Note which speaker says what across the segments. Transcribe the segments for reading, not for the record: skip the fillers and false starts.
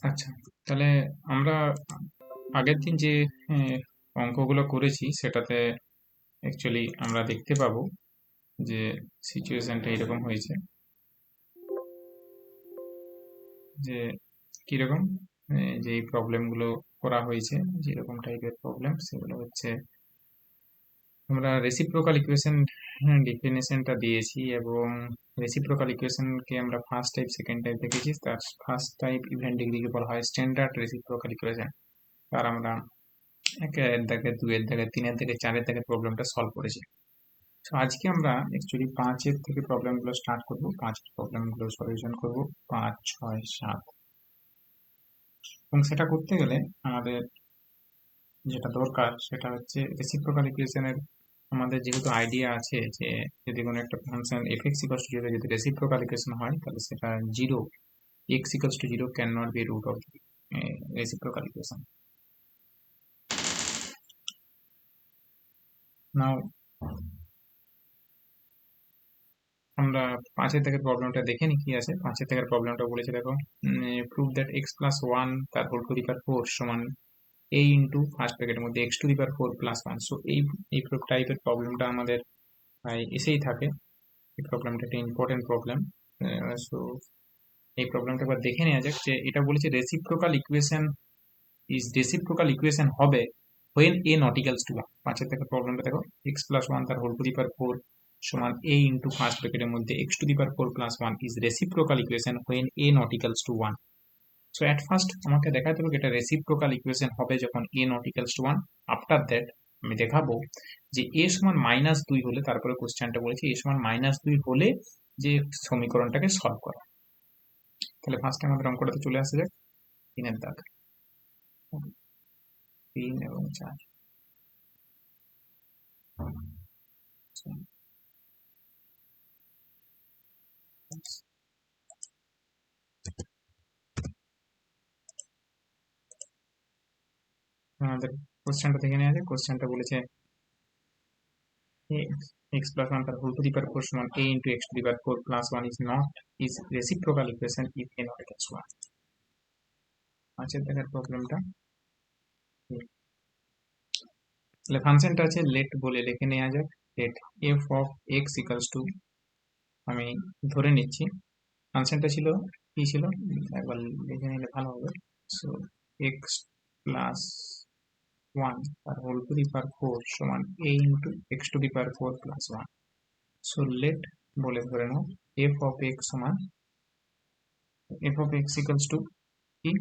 Speaker 1: আচ্ছা, তাহলে আমরা আগের দিন যে আহ, অঙ্কগুলো করেছি সেটাতে অ্যাকচুয়ালি আমরা দেখতে পাবো যে সিচুয়েশনটা এরকম হয়েছে যে কিরকম যে এই প্রবলেমগুলো করা হয়েছে, যেরকম টাইপের প্রবলেম সেগুলো হচ্ছে আমরা রেসিপ্রোকাল ইকুয়েশন ডেফিনেশনটা দিয়েছি এবং রেসিপ্রোকাল ইকুয়েশনকে আমরা ফার্স্ট টাইপ সেকেন্ড টাইপ দেখেছি। তার ফার্স্ট টাইপ ইভেন্ট ডিগ্রিকে বলা হয় স্ট্যান্ডার্ড রেসিপ্রোকাল ইকুয়েশন। তার আমরা একের দাগে দুইয়ের দাগে তিনের দাগে চারের দাগে প্রবলেমটা সলভ করেছি। তো আজকে আমরা অ্যাকচুয়ালি পাঁচের থেকে প্রবলেমগুলো স্টার্ট করব, পাঁচের প্রবলেমগুলো সলিউশন করব, 5, 6, 7। এবং সেটা করতে গেলে আমাদের যেটা দরকার সেটা হচ্ছে রেসিপ্রোকাল ইকুয়েশনের আমাদের যেহেতু আইডিয়া আছে যে যদি কোনো একটা function f x equals to zero যদি রেসিপ্রোকাল ইকুয়েশন হয় তাহলে সেটা zero, x equals to zero can not be root of reciprocal equation. Now আমরা পাঁচের থেকে প্রবলেমটা দেখে নি কি আছে। পাঁচের থেকে প্রবলেমটা বলেছে দেখো, prove that x plus one তার whole to the power four সমান a ইন্টু ফার্স্ট ব্র্যাকেটের মধ্যে x to the power four plus one. So এই এই টাইপের প্রবলেমটা আমাদের এসেই থাকে। এই প্রবলেমটা একটা ইম্পর্টেন্ট প্রবলেম। সো এই প্রবলেমটা একবার দেখে নেওয়া যাক যে এটা বলেছে রেসিপ্রোকাল ইকুয়েশন হবে when a not equals to 1। পাঁচের থেকে প্রবলেমটা দেখো, এক্স প্লাস ওয়ান তার whole to the power four সমান a ইন্টু ফার্স্ট ব্র্যাকেটের মধ্যে x to the power four plus one is reciprocal equation when a not equals to 1। So at first আমাকে দেখাতে হবে এটা রেসিপ্রোকাল ইকুয়েশন হবে যখন a not equals to 1। After that আমি দেখাবো যে a সমান -2 হলে, তারপরে কোশ্চেনটা বলেছি a সমান -2 হলে যে সমীকরণটাকে সলভ করা। তাহলে ফার্স্টে আমাদের অঙ্কটাতে চলে আসা যাক। তিনের দাগ, 3 এবং 4। আমাদের কোশ্চেনটা দেখে নেওয়া যায়। কোশ্চেনটা বলেছে এক্স প্লাস ওয়ান তার whole to the power four সমান a into x to the power four plus one is reciprocal equation if a not equals to 1। পাঁচের দেখার প্রবলেমটা, তাহলে ফাংশনটা আছে লেট বলে লিখে নেওয়া যাক। Let f of x equals to, আমি ধরে নিচ্ছি ফাংশনটা ছিল কি ছিল একবার লিখে নিলে ভালো হবে। সো এক্স প্লাস ওয়ান তার whole to the power four সমান a into x to the power four plus one. So let বলে ধরে নাও এফ অফ এক্স সমান f of x equals to কি,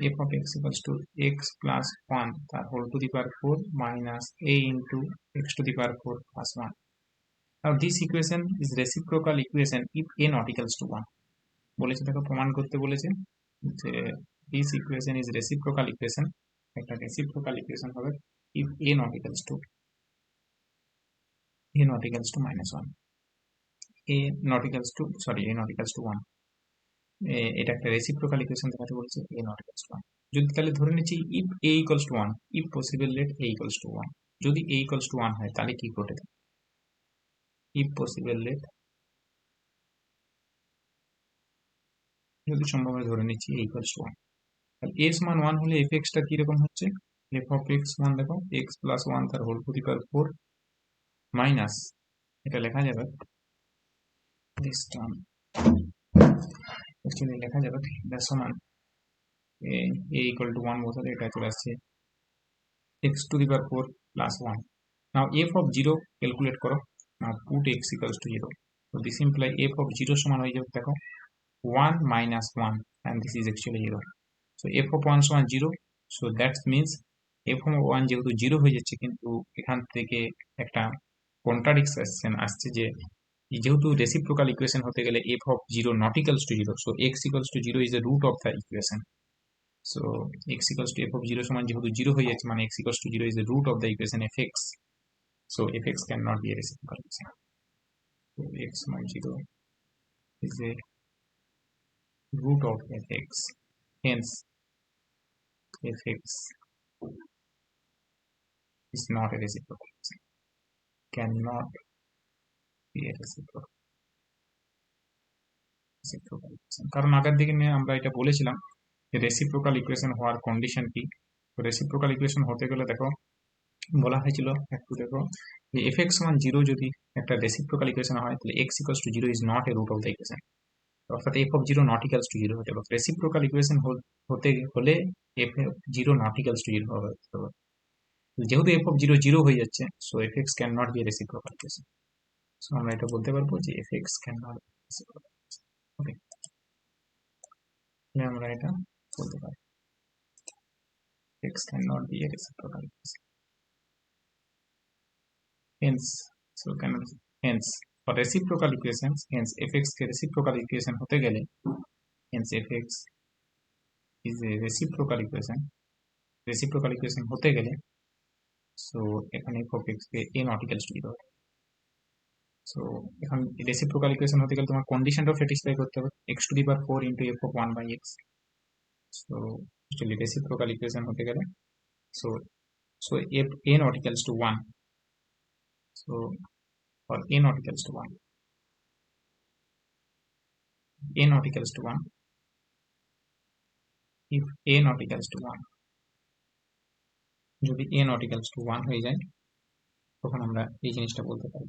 Speaker 1: f of x equals to x plus one তার whole to the power four minus a into x to the power four plus one. Now this equation is reciprocal equation if a not equals to 1। বলেছে দেখো প্রমাণ করতে বলেছে যে this equation is reciprocal equation, একটা reciprocal equation হবে if a not equals to -1, a not equals to sorry a not equals to 1। এটা একটা reciprocal equation দেখাতে বলছে a not equals to 1। যদি তাহলে ধরে নিচ্ছি if a equals to 1, if possible let a equals to 1। যদি a equals to 1 হয় তাহলে কি ঘটে, if possible let, যদি সম্ভব হয় ধরে নিচ্ছি a equals to 1। এস মান ওয়ান হলে এফ এক্সটা কিরকম হচ্ছে, এফ অফ এক্স মান দেখো এক্স প্লাস ওয়ান তার whole to the power four minus, এটা লেখা যাবে দিস টার্ম অ্যাকচুয়ালি লেখা যাবে এটা সমান এ ইকুয়াল টু ওয়ান বসালে এটা চলে আসছে x to the power four plus one. Now f of zero calculate করো, now put x equals to zero. তো this imply f of zero সমান হয়ে যাবে দেখো one minus one and this is actually zero. So f of one সমান zero. So that means f of one যেহেতু zero হয়ে যাচ্ছে, কিন্তু এখান থেকে একটা কন্ট্রাডিকশন আসছে যে যেহেতু রেসিপ্রোকাল ইকুয়েশন হতে গেলে f of zero not equals to zero, so x equals to zero is the root of the equation. So x equals to f of zero সমান যেহেতু জিরো হয়ে যাচ্ছে মানে x equals to zero is the root of the equation f x. So f x can not be a reciprocal equation. So x সমান zero is a root of fx, hence fx is not a reciprocal equation, cannot be a reciprocal। Reciprocal equation, কারণ আগের দিকে নিয়ে আমরা এটা বলেছিলাম যে reciprocal equation হওয়ার কন্ডিশন কি। তো রেসিপ্রোকাল ইকুয়েশন হতে গেলে দেখো বলা হয়েছিল একটু দেখো যে এফ এক্স সমান জিরো যদি একটা রেসিপ্রোকাল ইকুয়েশন হয় তাহলে x equals to zero is not a root of the equation, অর্থাৎ f of zero not equals to zero হতে হবে। রেসিপ্রোকাল ইকুয়েশন হতে হলে f zero not equals to zero হবে। যেহেতু এফ অফ জিরো জিরো হয়ে যাচ্ছে, so f x can not be reciprocal equation. সো আমরা এটা বলতে পারবো যে f x can not reciprocal. Okay, তাহলে আমরা এটা বলতে পারি x can not be a reciprocal equation. Hence, so can hence for reciprocal equation, hence f x কে রেসিপ্রোকাল ইকুয়েশন হতে গেলে, hence f x is a reciprocal equation, reciprocal equation হতে গেলে সো এখানে এফ অফ এক্স কে a not equals to zero. So এখন reciprocal equation হতে গেলে তোমার কন্ডিশনটাও স্যাটিসফাই করতে হবে, x to the power four into f of one by x. So actually reciprocal equation হতে গেলে so so F A not equals to one, so for a not equals to one, a not equals to 1, if a not equals to 1, যদি a not equals to 1 হয়ে যায় তখন আমরা এই জিনিসটা বলতে পারি।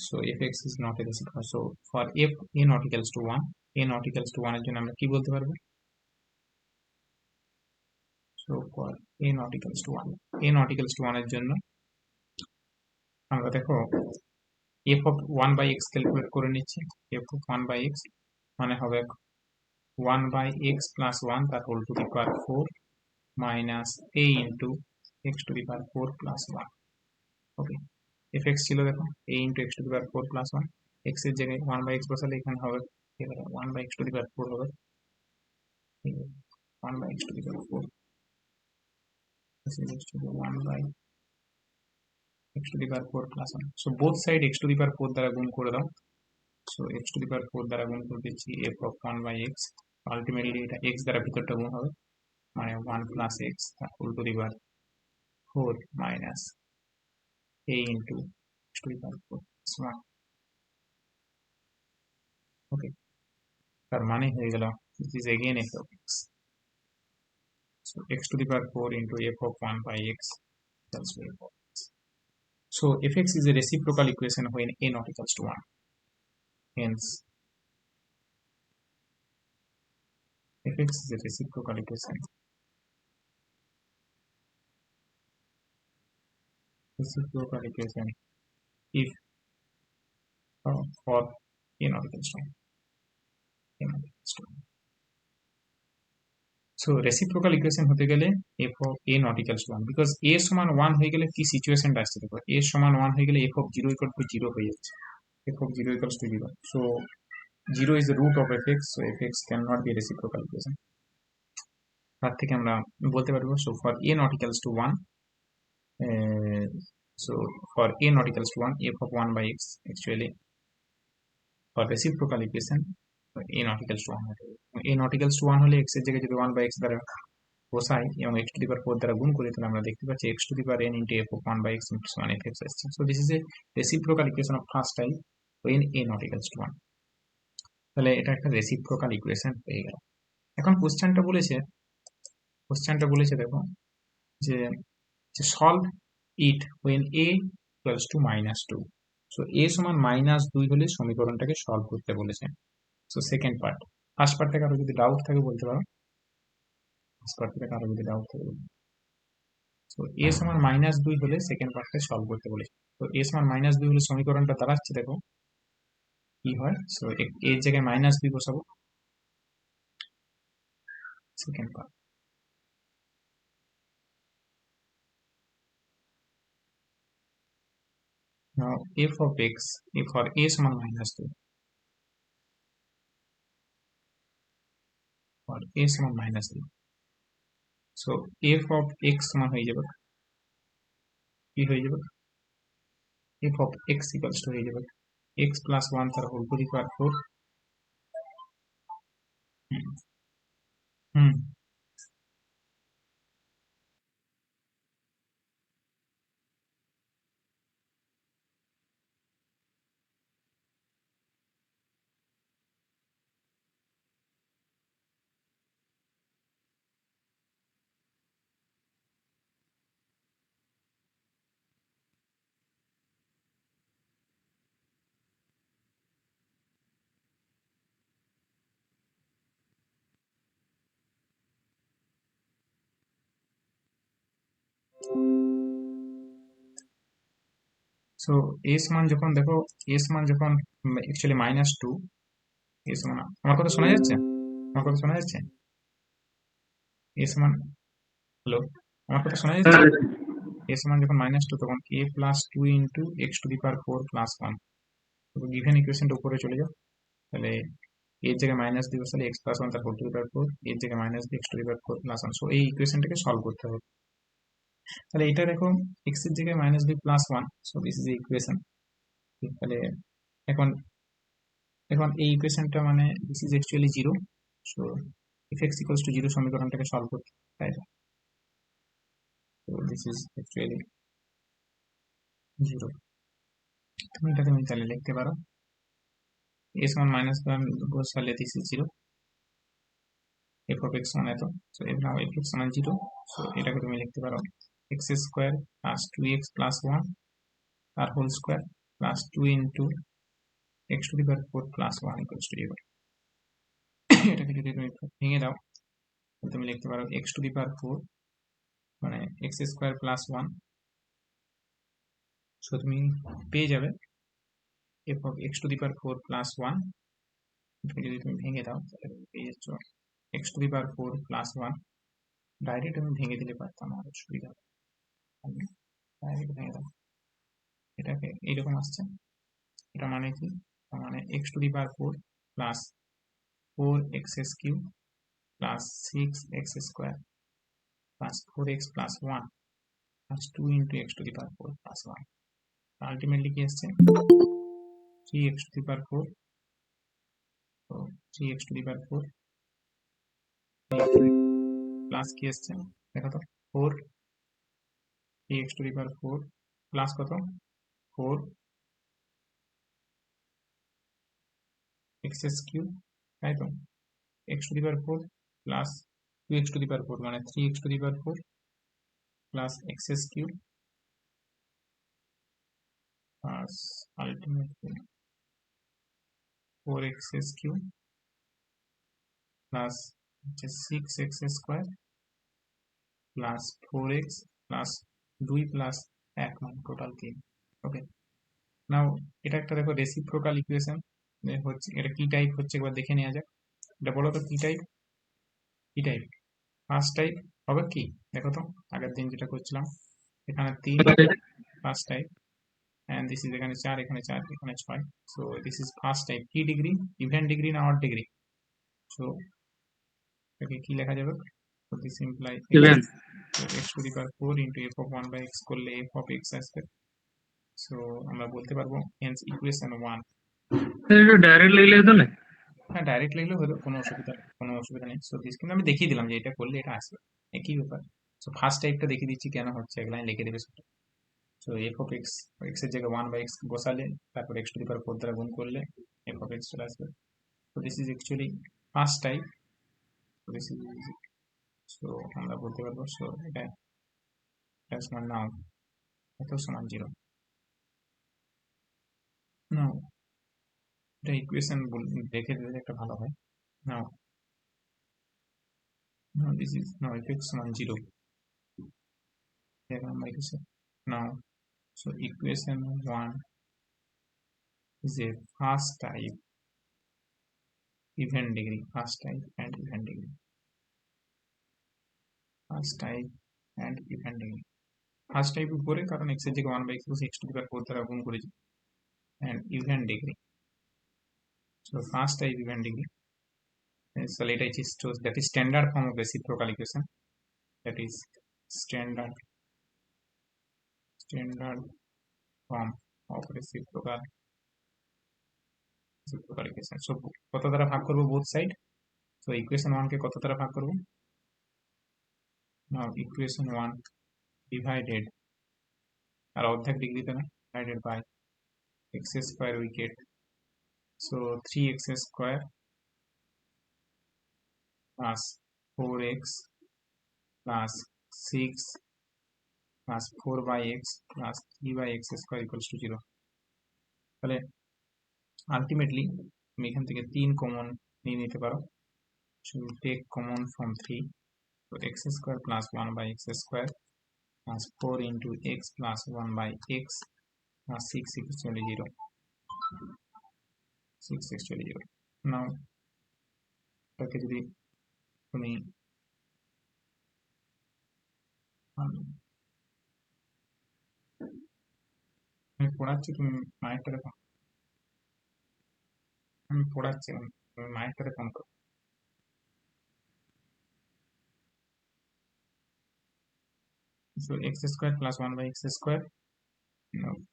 Speaker 1: So fx is not a reciprocal, so for if a not equals to 1, a not equals to 1 এর জন্য আমরা কি বলতে পারবো? so for a not equals to 1, a not equals to 1 এর জন্য আমরা দেখো f of 1 by x calculate করে নিচ্ছি। f of 1 by x মানে হবে 1 by x plus 1 তার whole to the power 4 minus a into x to the power 4 plus 1। Okay, f x ছিল দেখো a into x to the power 4 plus 1, x এর জায়গায় 1 by x বসালে এখানে হবে 1 by x to the power 4 হবে, 1 by x to the power 4, this is x to the 1 by x to the power 4 plus 1, so both side x to the power 4 দ্বারা গুণ করে দাও। so x to the power 4 দ্বারা গুণ করে দিচ্ছি f of 1 by x, ultimately এটা x দ্বারা ভিতরটা গুণ হবে মানে 1 plus x তার whole to the power 4 minus a into x to the power 4 plus 1। Okay, তার মানে হয়ে গেল this is again f of x, so x to the power 4 into f of 1 by x equals to f of x. So fx is a reciprocal equation when a not equals to 1. Hence, fx is a reciprocal equation. Reciprocal equation if for a not equals to 1. A not equals to 1. So reciprocal equation হতে গেলে f of a not equals to 1, because a সমান 1 হয়ে গেলে কি সিচুয়েশনটা আসছে দেখো, a সমান 1 হয়ে গেলে f of 0 equal to 0 হয়ে যাচ্ছে, f of 0 equals to 0, so 0 is the root of fx, so fx cannot be a reciprocal equation। তার থেকে আমরা বলতে পারবো so for a not equals to 1, so for a not equals to 1 f of 1 by x, actually for reciprocal equation a not equals to 1 a not equals to 1 হলে x এর জায়গায় যদি 1 by x দ্বারা বসাই এবং x to the power 4 দ্বারা গুণ করি তাহলে আমরা দেখতে পাচ্ছি x to the power n into f of 1 by x into 1 f x আসছে। so this is a reciprocal equation of first type when a not equals to 1, তাহলে এটা একটা রেসিপ্রোকাল ইকুয়েশন হয়ে গেল। এখন কোশ্চেনটা বলেছে দেখো যে solve it when a equals to -2, so a সমান -2 হলে সমীকরণটাকে সলভ করতে বলেছে। So second part, first part থেকে আরো যদি ডাউট থাকে বলতে পারো, ফার্স্ট পার্ট থেকে আরো যদি ডাউট থাকে বলতে। সো a সমান -2 হলে সেকেন্ড পার্টটা সলভ করতে বলেছে। তো a সমান -2 হলে সমীকরণটা দাঁড়াচ্ছে দেখো কি হয়, সো এর জায়গায় -2 বসাবো second part. Now f of x, if for a সমান -2, for a সমান -2, so f of x সমান হয়ে যাবে কি হয়ে যাবে, f of x equals to হয়ে যাবে x plus 1 তার whole to the power 4। Hmm, so x মান যখন দেখো, এস মান যখন অ্যাকচুয়ালি -2, এস মান, আমার কথা শোনা যাচ্ছে? আমার কথা শোনা যাচ্ছে? এস মান, হ্যালো, আমার কথা শোনা যাচ্ছে? এস মান যখন -2, তখন a+2 ইন্টু x⁴ + 1। গিভেন ইকুয়েশনটা উপরে চলে যাও, তাহলে এর জায়গায় মাইনাস দিয়ে বসালে x+1 তার হোল টু দি পাওয়ার 4, এর জায়গায় মাইনাস দিয়ে x⁴ + 1। সো এই ইকুয়েশনটাকে সলভ করতে হবে। তাহলে এটা দেখো, x এর জায়গায় -b+1, so this is equation. তাহলে এখন এখন এই ইকুয়েশনটা মানে this is actually 0। So f(x = 0) সমীকরণটাকে সলভ করতে, তাই তো? তো দিস ইজ অ্যাকচুয়ালি 0। তুমি তাহলে লিখতে পারো s মান -1 বসালে দিস ইজ 0, f(x) মান এত। সো এর নাম f(x) সমান 0। সো এটাকে তুমি লিখতে পারো x² + 2x + 1 তার whole square plus 2 into x⁴ + 1 = 0। এটাকে যদি তুমি ভেঙে দাও, তাহলে তুমি লিখতে পারো x⁴ মানে x² + 1। সো তুমি পেয়ে যাবে f(x⁴ + 1)। যদি তুমি ভেঙে দাও, তাহলে তুমি পেয়ে যাচ্ছ x⁴ + 1। ডাইরেক্ট আমি ভেঙে দিলে পারতাম, আরো সুবিধা হতো। ডাইরেক্ট ভেঙে দাও, এটাকে এইরকম আসছে। এটা মানে কি? মানে x⁴ + 4x³ + 6x² + 4x + 1 + 2 into x⁴ + 1। Ultimately কি আসছে? 3x⁴। তো 3x⁴ প্লাস কি আসছে দেখো তো, 4। 3x⁴ প্লাস কত? 4x³ তাই তো, x⁴ প্লাস 2x⁴, মানে 3x⁴ plus x³ plus ultimately 4x³ plus 6x² plus 4x plus 2 plus 1, মানে টোটাল 3। ওকে, নাও এটা একটা দেখো রেসিপ্রোকাল ইকুয়েশন হচ্ছে। এটা কি টাইপ হচ্ছে একবার দেখে নেওয়া যাক। এটা বলো তো কি টাইপ? কি টাইপ? ফার্স্ট টাইপ হবে কি? দেখো তো, আগের দিন যেটা করছিলাম, এখানে 3 first type, and this is এখানে 4, এখানে 4, এখানে 6। So this is first type. কি ডিগ্রি? ইভেন ডিগ্রি না অড ডিগ্রি? সো এটাকে কি লেখা যাবে? So this imply
Speaker 2: even.
Speaker 1: x⁴ into f(1/x) করলে f(x) আসবে। সো আমরা বলতে পারবো হেন্স ইকুয়েশন 1।
Speaker 2: এটা ডাইরেক্ট লিখলে হতো না?
Speaker 1: হ্যাঁ, ডাইরেক্ট লিখলেও হলো, কোনো অসুবিধা নেই। সো দিস কিন্তু আমি দেখিয়ে দিলাম যে এটা করলে এটা আসবে, একই ব্যাপার। সো ফার্স্ট টাইপটা দেখিয়ে দিচ্ছি কেন হচ্ছে, এক লাইন লিখে দেবে সেটা। সো f(x), x এর জায়গায় 1/x বসালে, তারপর x⁴ দ্বারা গুণ করলে f(x) চলে আসবে। So this is actually first type. This is, so আমরা বলতে পারবো, সো এটা সমান নাও, এত সমান 0। নাও এটা ইকুয়েশন দেখে দিলে একটা ভালো হয়। নাও নাও দিস ইজ নাও f(x) সমান 0। আমরা নাও, so equation 1 is a first type even degree, first type and even degree, first type and even degree। First type উপরে, কারণ x এর জায়গায় 1/x বসে x⁴ দ্বারা গুণ করেছি, and even degree, so first type even degree। So এটা is that is standard form of reciprocal equation, that is standard form of reciprocal equation। so কত দ্বারা ভাগ করব both side? so equation 1 কে কত দ্বারা ভাগ করব? now equation 1 divided, আর অর্ধেক ডিগ্রিতে না, divided by x² we get, so 3x² plus 4x plus 6 plus 4/x plus 3/x² equals to 0। তাহলে আলটিমেটলি তুমি এখান থেকে 3 কমন নিয়ে নিতে পারো। So take common from 3, so x² plus 1/x² plus 4 into x plus 1/x আর 6 equals 0, 6 actually 0. Now এটাকে যদি তুমি আমি পড়াচ্ছি, তুমি মায়েরটা দেখো, আমি পড়াচ্ছি, তুমি মায়েরটা দেখো অঙ্ক। So x square plus 1 by x square,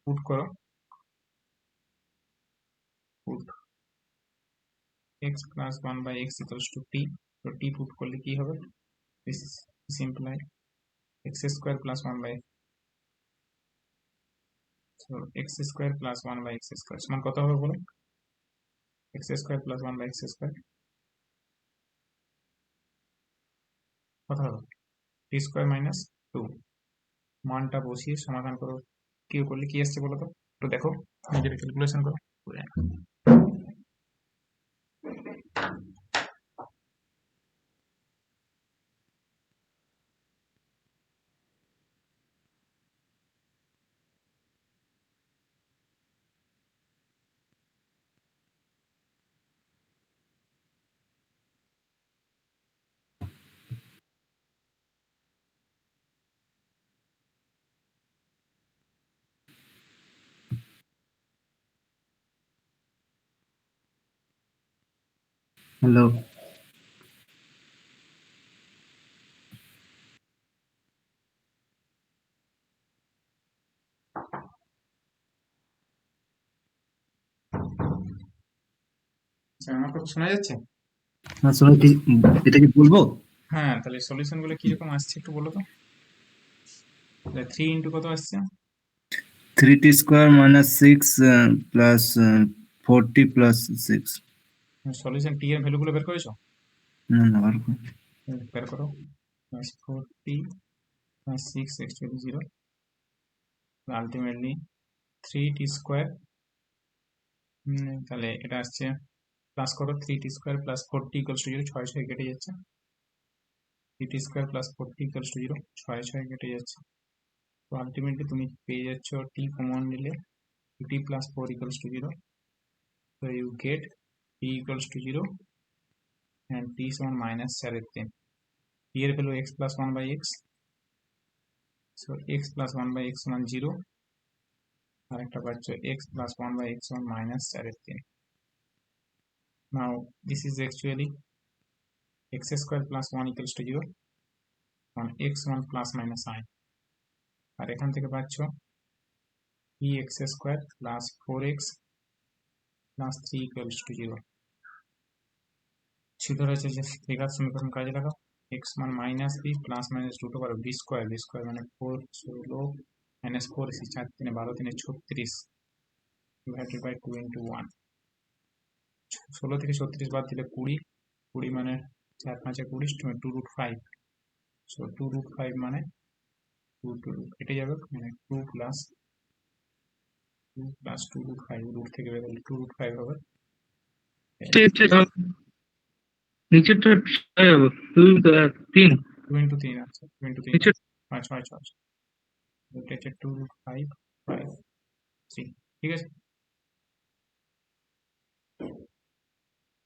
Speaker 1: put করো, put x plus 1 by x equals to t. তো t পুট করলে কি হবে? This is simplify x square plus 1 by, so x square plus 1 by x square সমান কত হবে বলো? x square plus 1 by x square কত হবে? t square minus 2। মানটা বসিয়ে সমাধান করো, কি করলে কি আসছে বলো তো, একটু দেখো, নিজের ক্যালকুলেশন করো।
Speaker 3: হ্যালো।
Speaker 1: আচ্ছা, আমার কথা শোনা যাচ্ছে?
Speaker 3: আসলে কি এটা কি বলবো?
Speaker 1: হ্যাঁ, তাহলে সলিউশন গুলো কিরকম আসছে একটু বলো তো। 3 ইন্টু কত আসছে?
Speaker 3: 3t square minus 6 plus 40 plus 6।
Speaker 1: Solution টি এর ভ্যালু গুলো বের করেছো?
Speaker 3: না না বার করো।
Speaker 1: বের করো। 40 6 actually 0, আলটিমেটলি 3t স্কোয়ার, তাহলে এটা আসছে, প্লাস করো 3t square plus 40 equals to 0, 6 6 কেটে যাচ্ছে। 3t square plus 40 equals to 0, 6 6 কেটে যাচ্ছে। তো আলটিমেটলি তুমি পেয়ে যাচ্ছ t কমন নিলে 2t plus 4 equals to 0. So you get t equals to 0 and t সমান minus 4/3. t এর value x plus 1 by x. So x plus 1 by x সমান 0, আর একটা পাচ্ছ x plus 1 by x সমান minus 4/3. Now this is actually x square plus 1 equals to 0 on x1 plus minus I. আর এখান থেকে পাচ্ছ x square plus 4x plus 3 equals to 0. সিদ্ধ রয়েছে যে দ্বিঘাত সমীকরণ কাজে লাগাও, x মান minus b plus minus root over b square মানে 4 16 মাইনাস 4 এসে 4 3 12 3 36 ডিভাইডেড বাই 2 ইন্টু 1। 16 থেকে 36 বাদ দিলে 20, 20 মানে 4 5 20, 2 রুট 5। সো 2 রুট 5 মানে 2 রুট কেটে যাবে, মানে 2 প্লাস 2 রুট 5, রুট থেকে বেরোলে 2 রুট 5 হবে।
Speaker 2: নিচেরটা 6 হবে, 3
Speaker 1: 2 ইন্টু 3 আছে, 2 ইন্টু 3
Speaker 2: নিচের
Speaker 1: 5 6 6, এটা হচ্ছে 2 রুট 5 5 3, ঠিক আছে।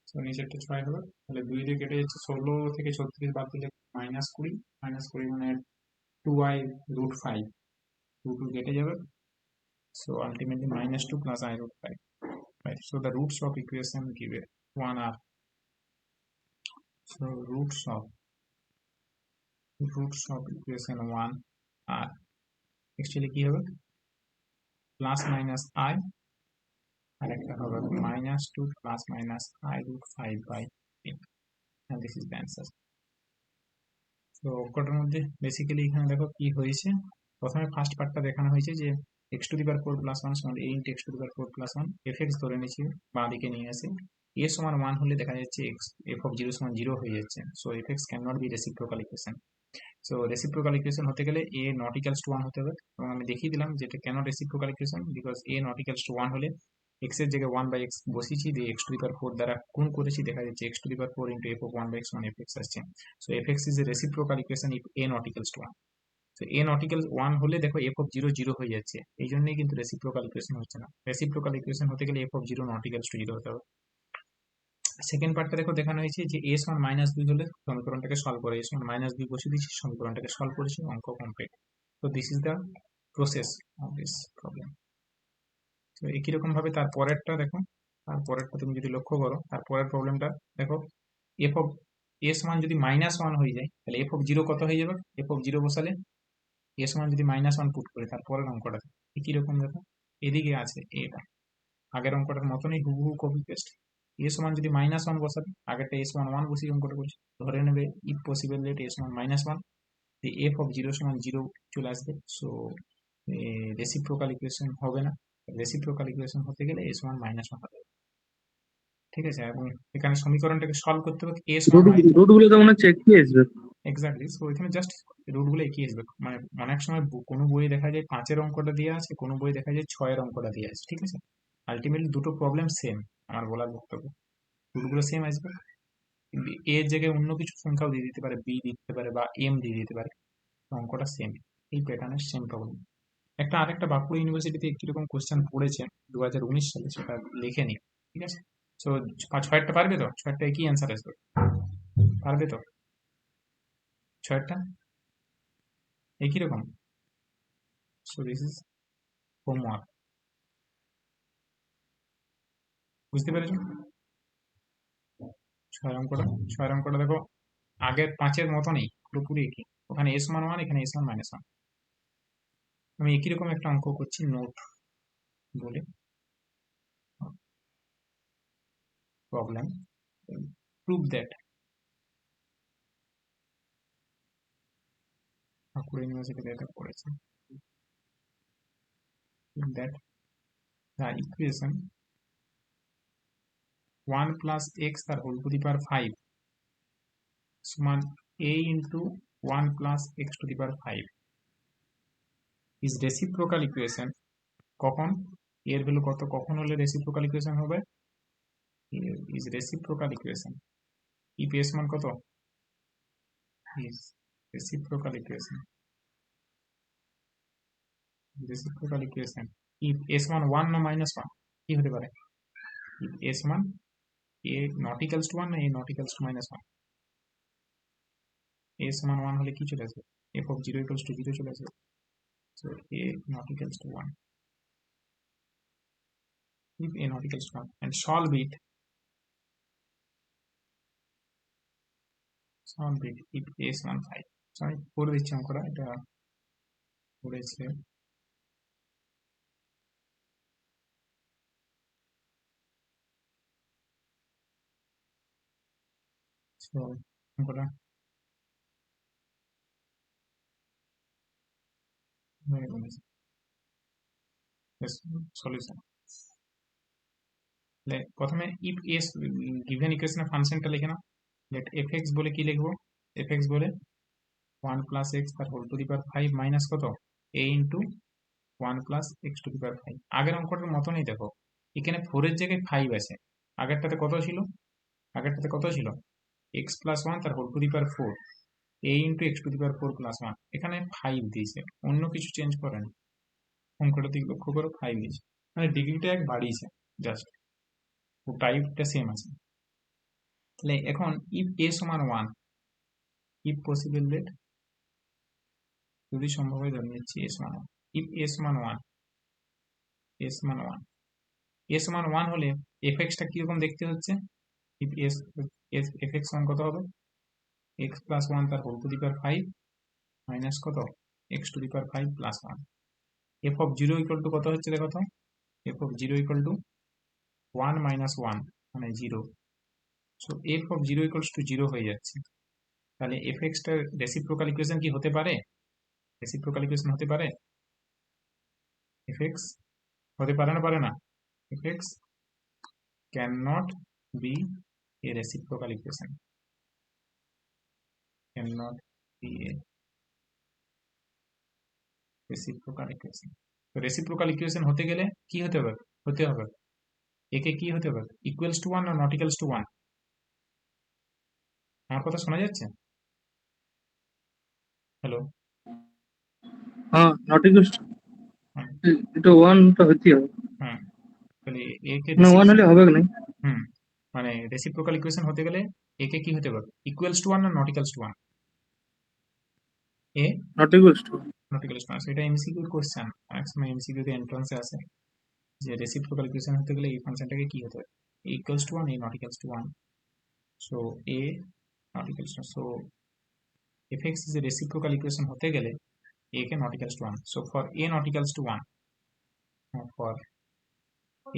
Speaker 1: তো নিচেরটা 6 হবে, তাহলে 2 দিয়ে কেটে যাচ্ছে, 16 থেকে 36 বাদ দিলে মাইনাস 20, মাইনাস 20 মানে 2i রুট 5, 2 2 কেটে যাবে। So ultimately minus 2 plus I root 5. Right. So the roots of equation given 1 are, so roots of equation 1 are actually কি হবে, প্লাস মাইনাস I আর একটা হবে minus 2 plus minus I root 5 by 3, and this is the answer. তো অঙ্কটার মধ্যে basically এখানে দেখো কি হয়েছে, প্রথমে ফার্স্ট পার্টটা দেখানো হয়েছে যে x to the power 4 plus 1 সমান a into x to the power 4 plus 1, fx ধরে নিয়েছি, বাঁ দিকে নিয়ে আসে a সমান 1 হলে দেখা যাচ্ছে f অফ 0 সমান 0 হয়ে যাচ্ছে। So fx can not be reciprocal equation. So reciprocal equation হতে গেলে a নট ইকুয়ালস টু 1 হতে হবে, এবং আমি দেখিয়ে দিলাম যে এটা কেন reciprocal equation, because a not equals to 1 হলে x এর জায়গায় 1 বাই x বসিয়েছি, দিয়ে x টু দি পাওয়ার 4 দ্বারা গুণ করেছি, দেখা যাচ্ছে x to the power 4 into f of 1 by x মানে fx আসছে। So fx is a reciprocal equation if a not equals to 1. তো এ নটিক্যাল 1 হলে দেখো এফ অফ জিরো জিরো হয়ে যাচ্ছে, এই জন্যই কিন্তু রেসিপ্রোকাল ইকুয়েশন হচ্ছে না। রেসিপ্রোকাল ইকুয়েশন হতে গেলে f of zero not equals to zero হতে হবে। সেকেন্ড পার্টটা দেখো দেখানো হয়েছে যে এস ওয়ান মাইনাস দুই হলে সমীকরণটাকে সলভ করে, এস ওয়ান মাইনাস দুই বসে দিচ্ছি, সমীকরণটাকে সলভ করেছি, অঙ্ক কমপ্লিট। তো this is the process of this problem. তো একই রকম ভাবে তারপরেরটা দেখো, তারপরেরটা তুমি যদি লক্ষ্য করো, তারপরের প্রবলেমটা দেখো, এফ অফ এস ওয়ান যদি মাইনাস ওয়ান হয়ে যায় তাহলে এফ অফ জিরো কত হয়ে যাবে, এফ অফ জিরো বসালে এস ওয়ান যদি মাইনাস ওয়ান পুট করে তারপরের অঙ্কটা একই রকম দেখো, এদিকে আছে এটা আগের অঙ্কটার মতনই হুবহু কপি পেস্ট। এস ওয়ান যদি মাইনাস ওয়ান বসাবে, আগেরটা এস ওয়ান ওয়ান বসিয়ে অঙ্কটা করছি, ধরে নেবে if possible let x one minus one, f of zero সমান জিরো চলে আসবে। সো রেসিপ্রোকাল ইকুয়েশন হবে না, রেসিপ্রোকাল ইকুয়েশন হতে গেলে এস ওয়ান মাইনাস ওয়ান হবে, ঠিক আছে। এবং এখানে সমীকরণটাকে সলভ করতে হবে এস ওয়ান
Speaker 2: রুট গুলো তো মনে হচ্ছে একই আসবে।
Speaker 1: এক্স্যাক্টলি। সো এখানে জাস্ট রুটগুলো একই আসবে, মানে অনেক সময় কোনো বইয়ে দেখা যায় পাঁচের অঙ্কটা দিয়ে আছে, কোনো বই দেখা যায় ছয়ের অঙ্কটা দিয়ে আছে, ঠিক আছে। আলটিমেটলি দুটো প্রবলেম সেম, আমার বলার বক্তব্য রুটগুলো সেম আসবে। এ এর জায়গায় অন্য কিছু সংখ্যাও দিয়ে দিতে পারে, বি দিতে পারে বা এম দিয়ে দিতে পারে, অঙ্কটা সেম, এই প্যাটার্নের সেম প্রবলেম। আরেকটা বাঁকুড়া ইউনিভার্সিটিতে একই রকম কোশ্চেন পড়েছে 2019 সালে, সেটা লিখে নি, ঠিক আছে। সো ছয়টা পারবে তো, ছয়টা কি অ্যান্সার আসবে, পারবে তো ছয়টা একই রকম। সো দিস ইজ হোমওয়ার্ক, বুঝতে পেরেছো? ছয়ের অঙ্কটা দেখো আগের পাঁচের মতনই পুরোপুরি একই, ওখানে এস মান ওয়ান, এখানে এস ওয়ান মাইনাস ওয়ান। আমি একই রকম একটা অঙ্ক করছি নোট বলে প্রবলেম, প্রুভ দ্যাট বাঁকুড়া ইউনিভার্সিটিতে এটা পড়েছে, that the equation 1 plus x তার হোল টু দি পাওয়ার 5 সমান a into 1 plus x to the power 5 is reciprocal equation। কখন এর ভ্যালু কত, কখন হলে রেসিপ্রোকাল ইকুয়েশন হবে, is reciprocal equation if s মান কত, is reciprocal equation if s মান 1 না মাইনাস 1 কি হতে পারে, if s মান a not equals to 1 না a not equals to minus 1, a সমান 1 হলে কি চলে আসবে, f of 0 equals to 0 চলে আসবে। So a not equals to 1, if a not equals to 1 and solve it if a সমান 5। So আমি করে দিচ্ছি অঙ্কটা, এটা করেছে so অঙ্কটা সলিউশন। প্রথমে if s গিভেন ইকুয়েশনে ফাংশনটা লিখে নাও, লেট fx বলে কি লিখবো, fx বলে 1 plus x তার whole to the power 5 minus কত a into 1 plus x to the power 5। আগের অঙ্কটার মতনই দেখো, এখানে 4 এর জায়গায় 5 আছে, আগেরটাতে কত ছিল x plus 1 তার whole to the power 4 a into x to the power 4 plus 1, এখানে 5 দিয়েছে, অন্য কিছু চেঞ্জ করেন, অঙ্কটা দিকে লক্ষ্য করো 5 দিয়েছে, মানে ডিগ্রিটা এক বাড়িয়েছে জাস্ট, ও টাইপটা সেম আছে। তাহলে এখন ইফ a সমান 1, ইফ পসিবল লেট যদি সম্ভব হয় ধরে নিচ্ছি a সমান 1, ইফ a সমান 1, a সমান 1, a সমান 1 হলে fx টা কিরকম দেখতে হচ্ছে, if fx সমান কত হবে, x plus 1 তার whole to the power 5 minus কত x to the power 5 plus 1। f of 0 equal to কত হচ্ছে দেখো তো, f of 0 equal to 1 minus 1 মানে 0। So f of 0 equals to 0 হয়ে যাচ্ছে, তাহলে fx টার রেসিপ্রোকাল ইকুয়েশন কি হতে পারে, রেসিপ্রোকাল ইকুয়েশন হতে পারে, fx হতে পারে না, পারে না, fx cannot be a reciprocal equation, cannot be a reciprocal equation। তো রেসিপ্রোকাল ইকুয়েশন হতে গেলে কি হতে হবে একে কি হতে হবে, ইকুয়ালস টু 1 না নট ইকুয়ালস টু 1, আমার কথা শোনা যাচ্ছে, হ্যালো?
Speaker 2: হ্যাঁ নট ইকুয়াল
Speaker 1: হুম
Speaker 2: এটা ওয়ানটা হতেই হবে,
Speaker 1: হুম তাহলে এ কে
Speaker 2: না ওয়ান হলে হবে না।
Speaker 1: হুম মানে রেসিপ্রোকাল ইকুয়েশন হতে গেলে এ কে কি হতে হবে, ইকুয়ালস টু ওয়ান না not equals to one? A
Speaker 2: not equal to.
Speaker 1: Not equals to one, সেটা এমসিকিউ কোশ্চেন, অনেক সময় এমসিকিউ তে এন্ট্রান্সে আসে যে রেসিপ্রোকাল ইকুয়েশন হতে গেলে এই ফাংশনটাকে কি হতে হবে, a equals to one, a not equals to one. So a not equals to, so f x is a reciprocal equation হতে গেলে a K not equals to 1. So for a not equals to 1, for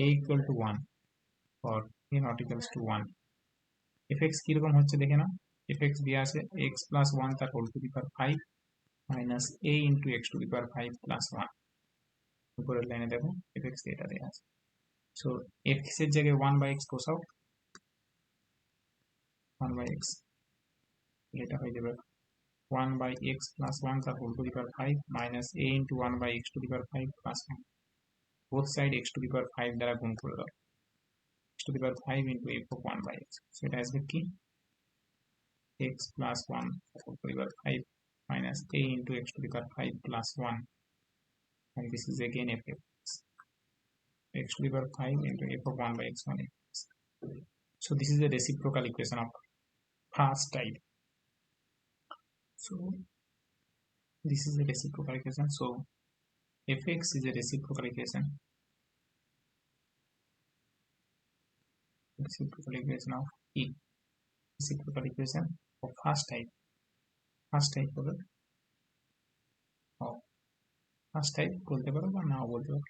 Speaker 1: a equal to 1, for a not equals to 1, fx কিরকম হচ্ছে দেখে না, fx দিয়ে আছে x plus 1 তার whole to the power 5 minus a into x to the power 5 plus 1। উপরের লাইনে দেখো fx এটা দেওয়া আছে। সো x এর জায়গায় 1 বাই x বসাও, 1 বাই x, এটা হয়ে যাবে 1 বাই x প্লাস 1 তার whole to the power 5 minus a into 1 by x to the power 5 plus 1। Both side x to the power 5 দ্বারা গুণ করে দাও, x to the power 5 into f of 1 by x. So it has been key x plus 1 to the power 5 minus a into x to the power 5 plus 1, and this is again f of x to the power 5 into f of 1 by x 1 x. So this is the reciprocal equation of first type. So this is a reciprocal equation. So fx is a reciprocal equation. Reciprocal equation of e. Reciprocal equation of first type. First type of first type বলতে পারো বা নাও বলতে পারো,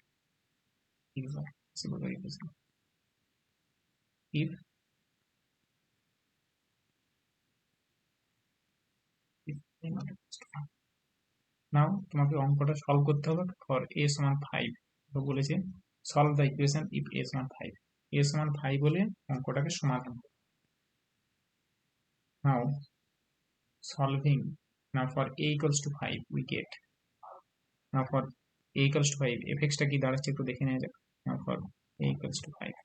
Speaker 1: reciprocal equation if if a not equals to 1. নাও তোমাকে অঙ্কটা solve করতে হবে for a সমান 5, তো বলেছে solve the equation if a সমান 5, a সমান 5 বলে অঙ্কটাকে সমাধান করো। Now solving, now for a equals to 5 we get, now for a equals to 5 fx টা কি দাঁড়াচ্ছে একটু দেখে নেওয়া যাক। নাও for a equals to 5,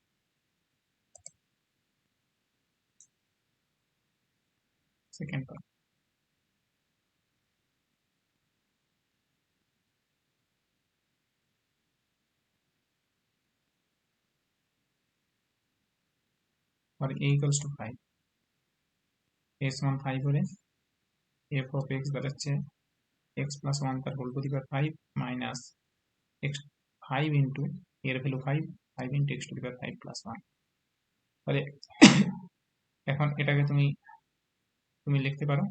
Speaker 1: second part, for a equals to 5, a সমান 5 হলে f of x দাঁড়াচ্ছে x plus 1 তার whole to the power 5 minus x 5 into এর value 5, 5 into x to the power 5 plus 1। তাহলে এখন এটাকে তুমি তুমি লিখতে পারো,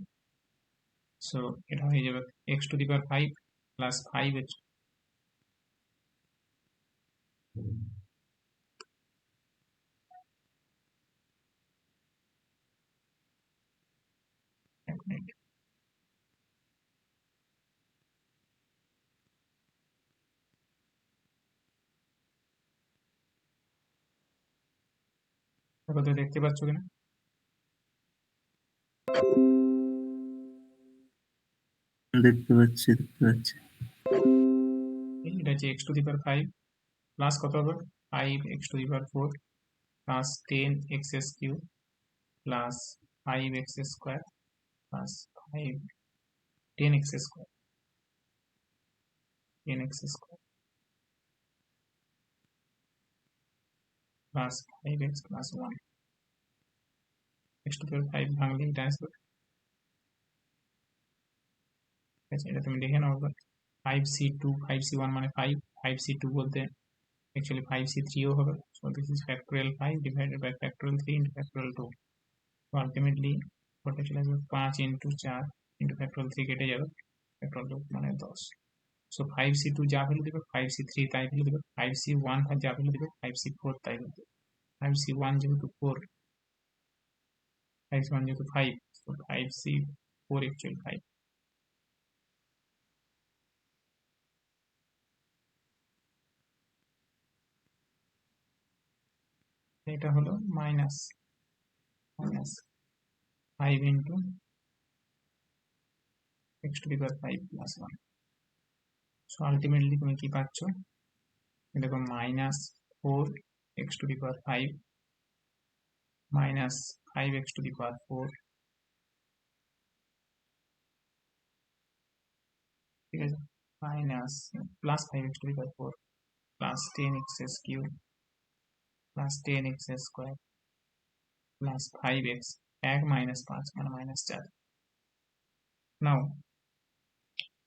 Speaker 1: সো এটা হয়ে যাবে x to the power 5 plus 5 x, এক মিনিট, দেখো তো দেখতে পাচ্ছ কিনা,
Speaker 3: দেখতে পাচ্ছি দেখতে পাচ্ছি।
Speaker 1: এটা হচ্ছে x to the power 5 plus কত হবে 5 x to the power 4 plus 10 x cube plus 5 x square plus 5 10 x square, 10 x square plus 5 x plus 1, x to the power 5 ভাঙলে এটা আসবে। ঠিক আছে, এটা তুমি দেখে নাও একবার। 5c2 5c1 মানে 5, 5c2 বলতে actually 5c3 ও হবে, so this is factorial 5 divided by factorial 3 into factorial 2, so ultimately what চলে আসবে 5 into 4 into factorial 3 কেটে যাবে, factorial 2 মানে 10। so 5c2 যা ভ্যালু দেবে 5c3 তাই ভ্যালু দেবে, 5c1 যা ভ্যালু দেবে 5c4 তাই ভ্যালু দেবে। 5c1 যেহেতু 4, 5c1 যেহেতু 5, so 5c4 actually 5। এটা হলো minus minus 5 into x to the power 5 plus 1, so ultimately তুমি কি পাচ্ছ, দেখো minus 4 x to the power 5 minus 5 x to the power 4, ঠিক আছে। minus plus 5x to the power 4 plus 10x cube plus 10x square plus 5x এক minus 5 মানে minus 4. Now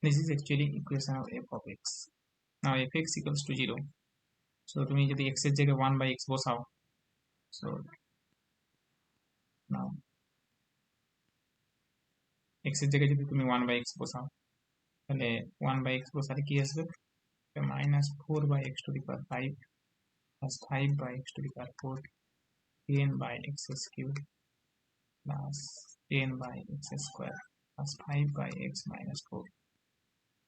Speaker 1: this is actually equation of f of x. Now fx equals to 0. So তুমি যদি x এর জায়গায় 1 by x বসাও, so now x এর জায়গায় যদি তুমি 1 by x বসাও, তাহলে 1 by x বসালে কি আসবে? minus 4 by x to the power 5 plus 5 by x to the power 4 10 by x cube plus 10 by x square plus 5 by x minus 4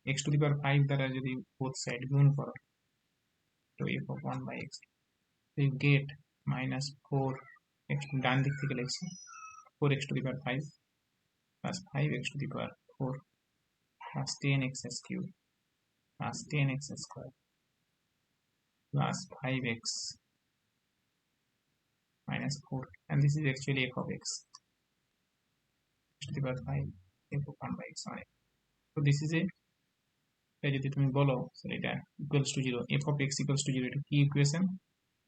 Speaker 1: x to the power 5 দ্বারা যদি both side গুণ করো, তো f of 1 by x, so you get minus 4 x ডান দিক থেকে লিখছি 4x to the power 5 plus 5x to the power 4 plus 10x cube plus 10x square plus 5x minus 4, and this is actually f of x to the power 5 f of 1 by x on it. So this is a, যদি তুমি বলো এটা equals to 0, f of x equals to 0, এটা কি equation?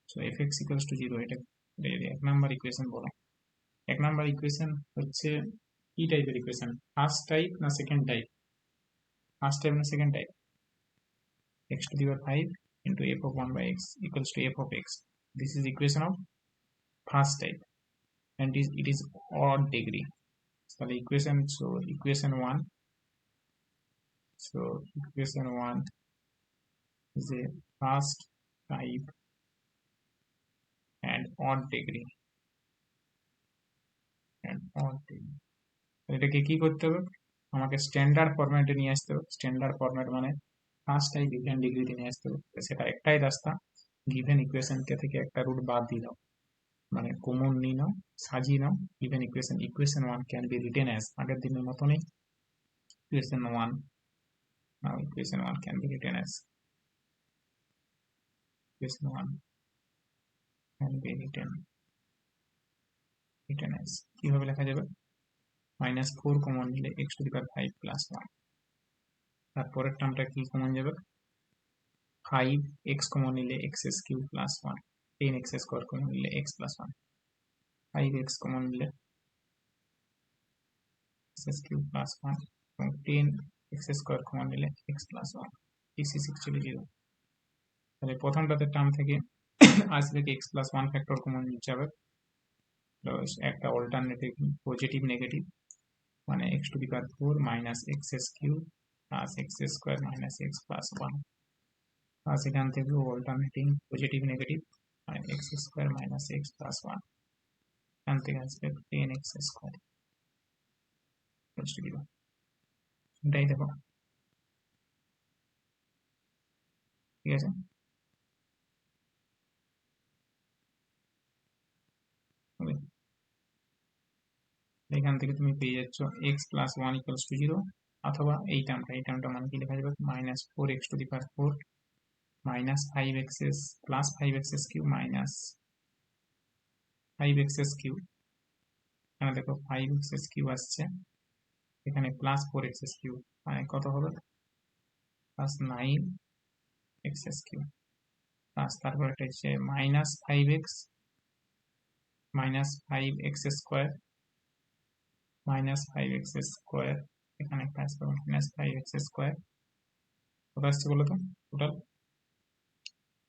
Speaker 1: So fx equals to 0, এটা যদি এক number equation বলো, এক নাম্বার ইকুয়েশন হচ্ছে কি টাইপের ইকুয়েশন? ফার্স্ট টাইপ না সেকেন্ড টাইপ? ফার্স্ট টাইপ না second type? x to the power 5 into f of 1 by x equals to f of x. This is equation of first type and it is odd degree. So the equation, so equation 1, so equation 1 is a first type and odd degree and odd degree. এটাকে কি করতে হবে? আমাকে standard ফরম্যাটে নিয়ে আসতে হবে। Standard format মানে ফার্স্ট টাইপ গিভেন ডিগ্রিতে নিয়ে আসতে হবে। সেটা একটাই রাস্তা, গিভেন ইকুয়েশনকে থেকে একটা রুট বাদ দিয়ে দাও, মানে কমন নিয়ে নাও, সাজিয়ে নাও given equation. Equation 1 can be written as, আগের দিনের মতনই equation 1, now equation 1 can be written as, equation 1 can be written as কিভাবে লেখা যাবে? মাইনাস 4 কমন নিলে x to the power 5 plus 1, তারপরের টার্মটা কি কমন যাবে? 5x কমন নিলে x cube plus 1, 10x square common নিলে x প্লাস 1, 5x কমন নিলে x কিউব প্লাস 1 এবং 10x স্কয়ার কমন নিলে x plus 1, this is actually 0. তাহলে প্রথমটাতে টার্ম থেকে আসবে কি x প্লাস 1 ফ্যাক্টর কমন যাবে, একটা অল্টারনেটিভ পজিটিভ নেগেটিভ, মানে x to the power 4 minus x cube plus x square minus x plus 1, আর সেখান থেকে অল্টারনেটিং পজিটিভ নেগেটিভ, মানে x square minus x plus 1, এখান থেকে আসবে 10x স্কয়ার প্লাস 0। এটাই দেখো, ঠিক আছে? এখান থেকে তুমি পেয়ে যাচ্ছ x প্লাস 1 ইকুয়ালস টু 0, অথবা এই টার্মটা মানে কি লেখা যাবে? Minus 4x two the power 4 minus 5x plus 5x cube minus 5x cube, এখানে দেখো 5x কিউব আসছে, এখানে প্লাস 4x কিউব, মানে কত হবে? প্লাস 9x কিউব প্লাস তারপর এটা হচ্ছে minus 5x square minus 5x square, এখানে একটা আসবে মাইনাস 5x স্কোয়ার, কত আসছে বলো তো টোটাল?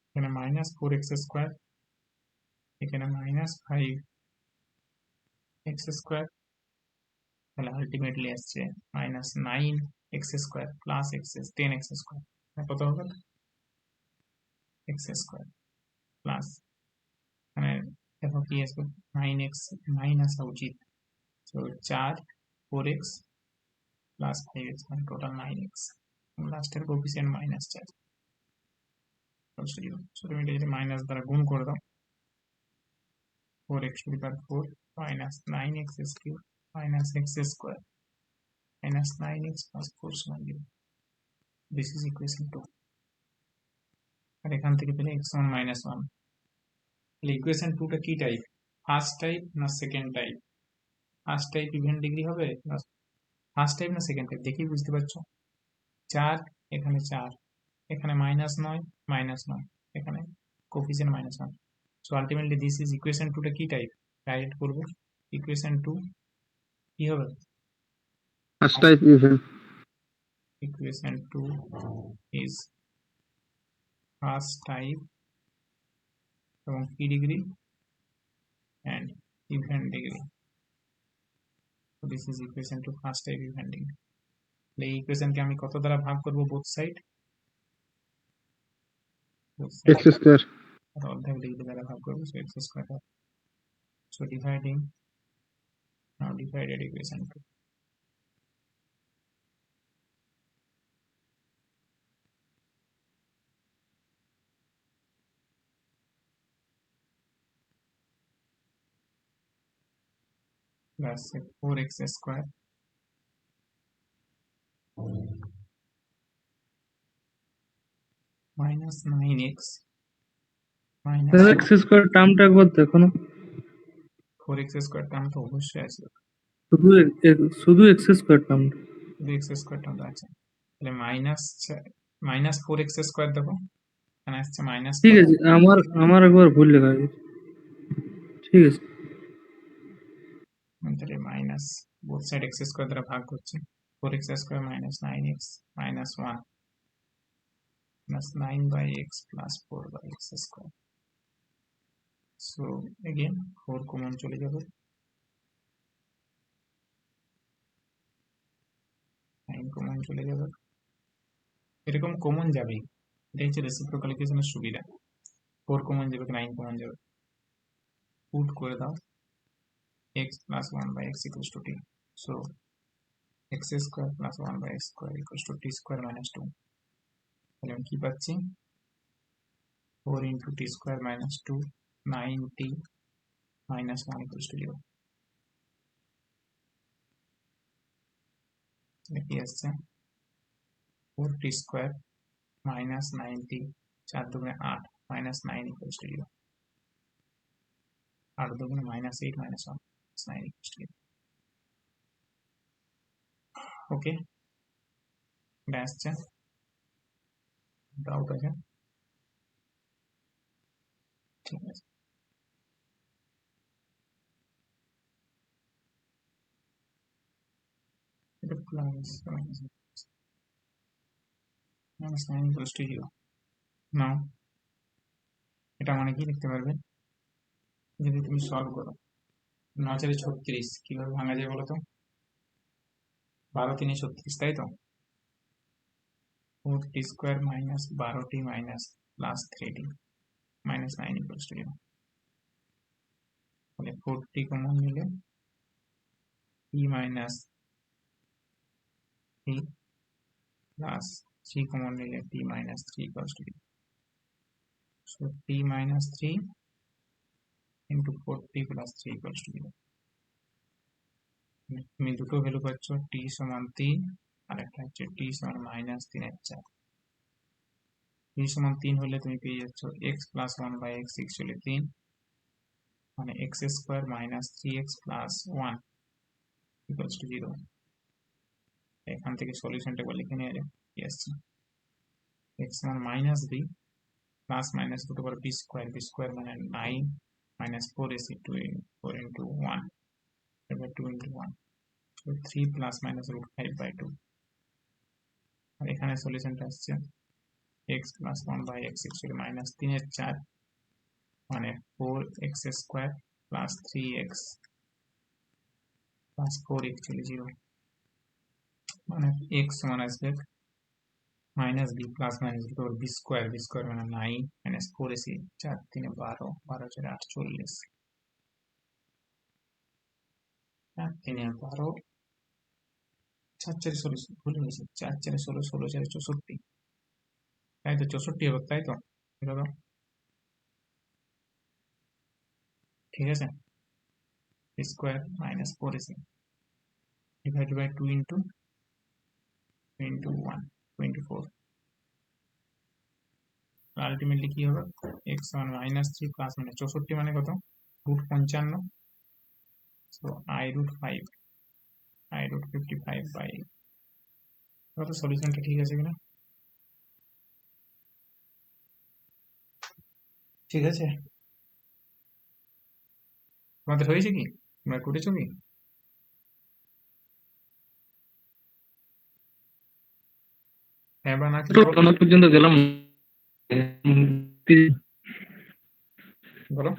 Speaker 1: এখানে মাইনাস 4x স্কোয়ার, এখানে মাইনাস 5x স্কোয়ার, তাহলে আলটিমেটলি আসছে minus 9x square plus x 10x square, কত হবে? x স্কোয়ার প্লাস, মানে দেখো কি আসবে? 9x মাইনাস উচিত, তো 4 4x প্লাস 5x, মানে টোটাল 9x, লাস্টের কোএফিসিয়েন্ট মাইনাস 4, সো তুমি এটা যদি মাইনাস দ্বারা গুণ করে দাও, 4x two the power 4 minus 9x cube minus x square minus 9x plus 4 সমান 0, দিস ইজ ইকুয়েশন 2। আর এখান থেকে পেলে x সমান মাইনাস 1। তাহলে ইকুয়েশন 2টা কি টাইপ? ফার্স্ট টাইপ না second type? First type even degree হবে না ফার্স্ট টাইপ না সেকেন্ড টাইপ? দেখেই বুঝতে পারছো, 4 এখানে 4, এখানে -9, -9, এখানে coefficient -1। So ultimately this is equation 2 টা কি টাইপ? ডাইরেক্ট করব, ইকুয়েশন 2 কি হবে?
Speaker 2: First type even.
Speaker 1: Equation 2 is first type এবং কি degree and even degree. So this is equation to first type even degree. এই ইকুয়েশন কে আমি কত দ্বারা ভাগ করব? Both side
Speaker 2: x square.
Speaker 1: অর্ধেক ডিগ্রি দ্বারা ভাগ করব, so x square. So dividing, now divided equation 2. Plus 4x square minus 9x minus
Speaker 2: x square টার্মটা একবার দেখো না,
Speaker 1: 4x square টার্ম তো অবশ্যই আছে,
Speaker 2: শুধু এক্স স্কয়ার টার্মটা।
Speaker 1: শুধু x স্কয়ার টার্ম আছে, তাহলে মাইনাস 4x স্কয়ার দেখো, এখানে আসছে মাইনাস।
Speaker 2: ঠিক আছে, আমার একবার ভুল লেখা গেছে। ঠিক আছে,
Speaker 1: তাহলে minus both side x square দ্বারা ভাগ করছে, 4x square minus 9x minus 1 plus 9/x plus 4/x square. So again 4 common চলে যাবে, 9 কমন চলে যাবে, এরকম কমন যাবেই, এটা হচ্ছে রেসিপ্রোকাল ইকুয়েশনের সুবিধা। 4 কমন যাবে, 9 কমন যাবে, পুট করে দাও x plus 1/x equals to t. So x square plus 1/x square equals to t square minus 2. তাহলে আমি কি পাচ্ছি? 4 into t square minus 2, 9t minus 1 equals to 0. তাহলে কি আসছে? 4t square minus 9t, 4 দুগুণে 8 minus 9 equals to 0. 8 দুগুণে minus 8 minus 1 minus 9 equals to 0. ওকে, এটা আসছে, ডাউট আছে? ঠিক আছে, এটা প্লাস minus 9 equals to 0. নাও এটা মানে কি লিখতে পারবে যদি তুমি সলভ করো? 9 4 36 কিভাবে ভাঙা যায় বলো তো? 12 3 36, তাই তো? 4t square minus 12t minus plus 3t minus 9 equals to 0। তাহলে 4t কমন নিলে t মাইনাস 3 প্লাস 3 কমন নিলে t minus 3 equals to 0। So t minus 3 into 4t plus 3 equals to 0। তুমি দুটো ভ্যালু পাচ্ছ, t সমান 3 আর একটা হচ্ছে t সমান মাইনাস 3/4। t সমান 3 হলে তুমি পেয়ে যাচ্ছ x প্লাস 1/x ইকুয়াল 3, মানে x square minus 3x plus 1 equals to 0। এখান থেকে সলিউশনটা একবার লিখে নেওয়া যায়, কি আসছে? x সমান minus b plus minus root over b square মানে 9 মাইনাস 4ac 4 ইন্টু 1 এবার 2 into 1, so 3 plus minus root 5/2। আর এখানে সলিউশনটা আসছে x plus 1/x equal minus 3/4 মানে 4x square plus 3x plus 4 equal 0, মানে x সমান আসবে minus b plus minus root over b square মানে 9 মাইনাস 4ac 4 3 12 12 4 48 4 3 12 4 4 16 ভুলে গেছি, 4 4 16 16 4 64, তাই তো 64 হবে, তাই তো? এভাবে ঠিক আছে, square minus 4ac divided by 2 into 1 24। Ultimately কি হবে? x সমান মাইনাস 3 প্লাস মানে 64 মানে কত? Root 55, so i root 55 by কত? সলিউশনটা ঠিক আছে কিনা? ঠিক আছে, তোমাদের হয়েছে কি, তোমরা করেছো কি? হ্যাঁ বা না কি বলো।
Speaker 2: কোনো পর্যন্ত গেলাম না।
Speaker 1: বলো।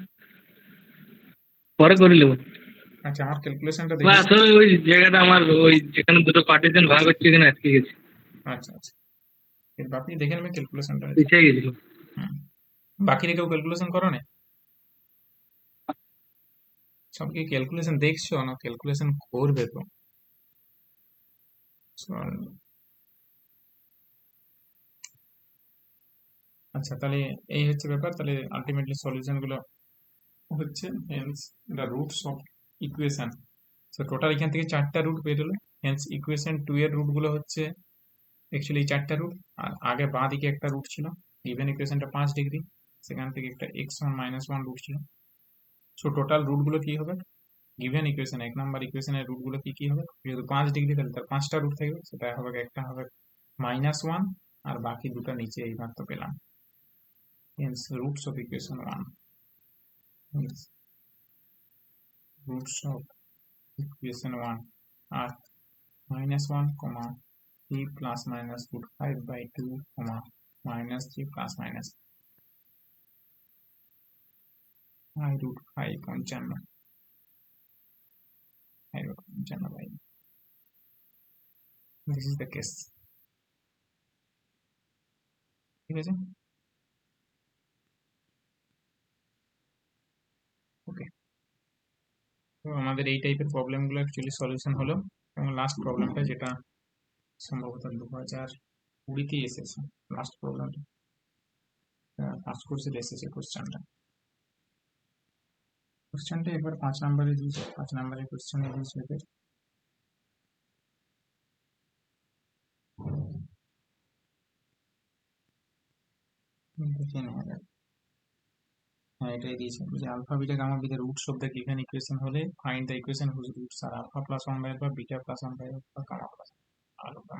Speaker 2: পরে করে নেবো।
Speaker 1: আচ্ছা, আমার ক্যালকুলেশনটা
Speaker 2: বা
Speaker 1: দেখে।
Speaker 2: আসলে ওই জায়গাটা আমার ওই যেখানে দুটো পার্টিশন ভাগ হচ্ছে এখানে আটকে গেছে,
Speaker 1: আচ্ছা আচ্ছা, এবার আপনি দেখে নেবেন ক্যালকুলেশনটা।
Speaker 2: পিছিয়ে গেছিল।
Speaker 1: হুম। বাকিরা কেউ ক্যালকুলেশন করো না? সব কি ক্যালকুলেশন দেখছো না ক্যালকুলেশন করবে তো? So, আচ্ছা, তাহলে এই হচ্ছে ব্যাপার। তাহলে আলটিমেটলি সলিউশন গুলো হচ্ছে hence the roots of equation. তো টোটাল এখান থেকে 4টা রুট বেরোলো। হেন্স ইকুয়েশন 2 এর রুট গুলো হচ্ছে অ্যাকচুয়ালি 4টা রুট। আর আগে বাঁ দিকে একটা রুট ছিল, গিভেন ইকুয়েশনটা 5 ডিগ্রি, সেখান থেকে একটা x1 - 1 রুট ছিল। সো টোটাল রুট গুলো কি হবে, গিভেন ইকুয়েশন 1 নম্বর ইকুয়েশনের রুট গুলো কি কি হবে, যেহেতু 5 ডিগ্রি তাহলে তার 5টা রুট থাকবে। সেটা হবে, একটা হবে -1, আর বাকি দুটো নিচে এইবার তো পেলাম। Hence roots of equation 1, hence roots of equation 1 are -1, 3 plus minus root 5 by 2, -3 plus minus I root 5 55 I root 55 by. This is the case. ঠিক আছে, ওকে। তো আমাদের এই টাইপের প্রবলেমগুলো অ্যাকচুয়ালি সলিউশন হলো। এবং লাস্ট প্রবলেমটা, যেটা সম্ভবত 2020-তেই এসেছে, লাস্ট প্রবলেমটা ফার্স্ট কোর্সে এসেছে কোশ্চেনটা এবার 5 নম্বরে দিয়েছে। 5 নম্বরের কোশ্চেনে দিয়েছে এদের দেখে নেওয়া যাক। হ্যাঁ, এটাই দিয়েছে যে alpha beta gamma be the roots of the given equation হলে find the equation whose roots are alpha plus 1 by alpha, beta plus 1 by alpha, gamma plus alpha.